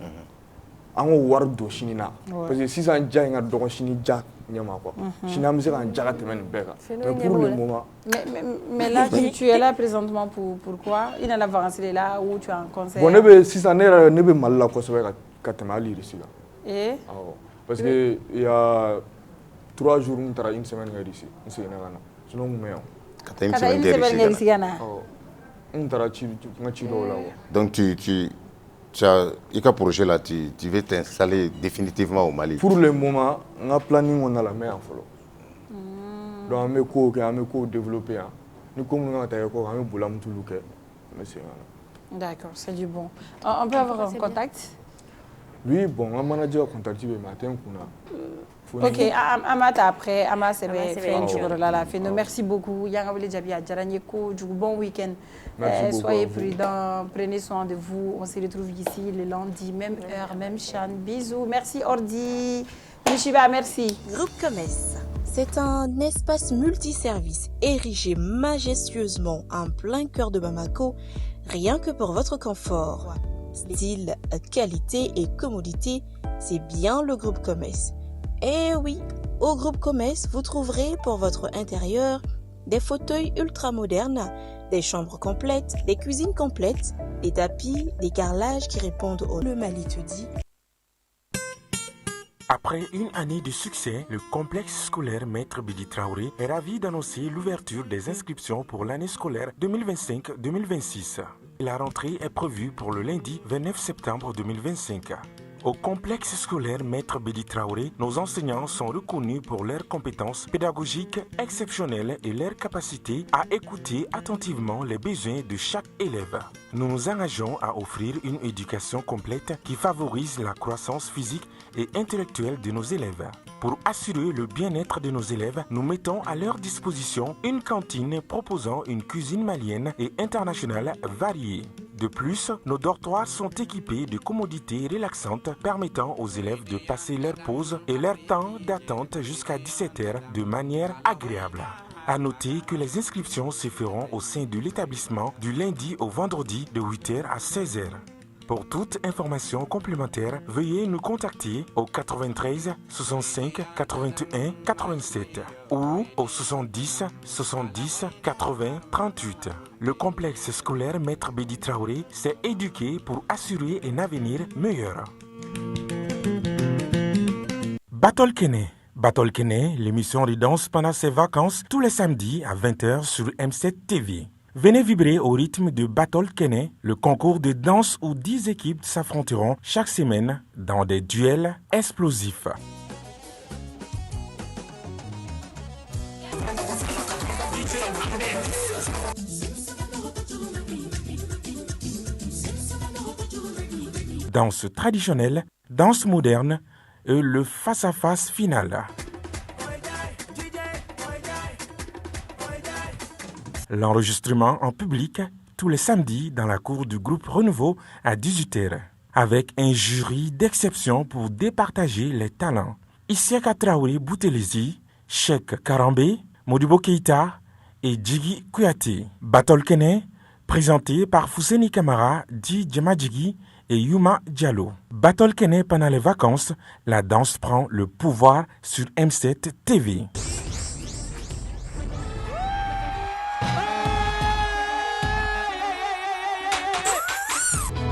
an k'o wari don sini na parce que sisan ja in ka dɔgɔ sini ja ɲɛma quoi sini an bɛ se k'an ja ka tɛmɛ nin bɛɛ kan mais pour le moment. Mais là, tu es là présentement pourquoi? Il y a la vacances là où tu as un concert. Bon, ne bɛ Mali la kosɛbɛ ka tɛmɛ hali Russie kan. Parce que il y a 3 jours n taara une semaine kɛ Russie n seginna ka na sinon n kun bɛ yan. Ka taa une semaine kɛ Russie ka na. N taara n ka ci dɔw la. Donc i ka projet là tu veux t'installer définitivement au Mali. Pour le moment n ka planning kɔnɔna la n bɛ yan fɔlɔ. Donc an bɛ kow kɛ an bɛ kow développer yan ni ko minnu kan ka taa kɛ kɔ an bɛ bolamutuliw kɛ n bɛ segin ka na. D'accord, c'est du bon. On peut avoir un contact? Oui, bon, on m'a dit contacter le matin. Ok, Amata après, Ama c'est fait un jour là. Merci beaucoup. Yangabele Djabi Adjaranyeko, bon week-end. Soyez prudents, prenez soin de vous. On se retrouve ici le lundi, même heure, même chaîne. Bisous. Merci Ordi. Mishiba, merci. Groupe Commerce. C'est un espace multiservice érigé majestueusement en plein cœur de Bamako, rien que pour votre confort. Style, qualité et commodité, c'est bien le groupe Commerce. Et oui, au groupe Commerce, vous trouverez pour votre intérieur des fauteuils ultra modernes, des chambres complètes, des cuisines complètes, des tapis, des carrelages qui répondent au Le Mali te dit. Après une année de succès, le complexe scolaire Maître Bidi Traoré est ravi d'annoncer l'ouverture des inscriptions pour l'année scolaire 2025-2026. La rentrée est prévue pour le lundi 29 septembre 2025. Au complexe scolaire Maître Bidi Traoré, nos enseignants sont reconnus pour leurs compétences pédagogiques exceptionnelles et leur capacité à écouter attentivement les besoins de chaque élève. Nous nous engageons à offrir une éducation complète qui favorise la croissance physique et intellectuelle de nos élèves. Pour assurer le bien-être de nos élèves, nous mettons à leur disposition une cantine proposant une cuisine malienne et internationale variée. De plus, nos dortoirs sont équipés de commodités relaxantes permettant aux élèves de passer leur pause et leur temps d'attente jusqu'à 17h de manière agréable. À noter que les inscriptions se feront au sein de l'établissement du lundi au vendredi de 8h à 16h. Pour toute information complémentaire, veuillez nous contacter au 93 65 81 87 ou au 70 70 80 38. Le complexe scolaire Maître Bidi Traoré s'est éduqué pour assurer un avenir meilleur. Battle Kene, l'émission de danse pendant ses vacances tous les samedis à 20h sur M7 TV. Venez vibrer au rythme de Battle Kene, le concours de danse où 10 équipes s'affronteront chaque semaine dans des duels explosifs. danse traditionnelle, danse moderne et le face-à-face final. L'enregistrement en public tous les samedis dans la cour du groupe Renouveau à 18h, avec un jury d'exception pour départager les talents. Isiaka Traoré Boutelezi, Cheikh Karambe, Modibo Keita et Djigi Kouyaté. Battle Kene, présenté par Fousseni Kamara, Di Djemadjigi et Yuma Diallo. Battle Kene pendant les vacances, la danse prend le pouvoir sur M7 TV.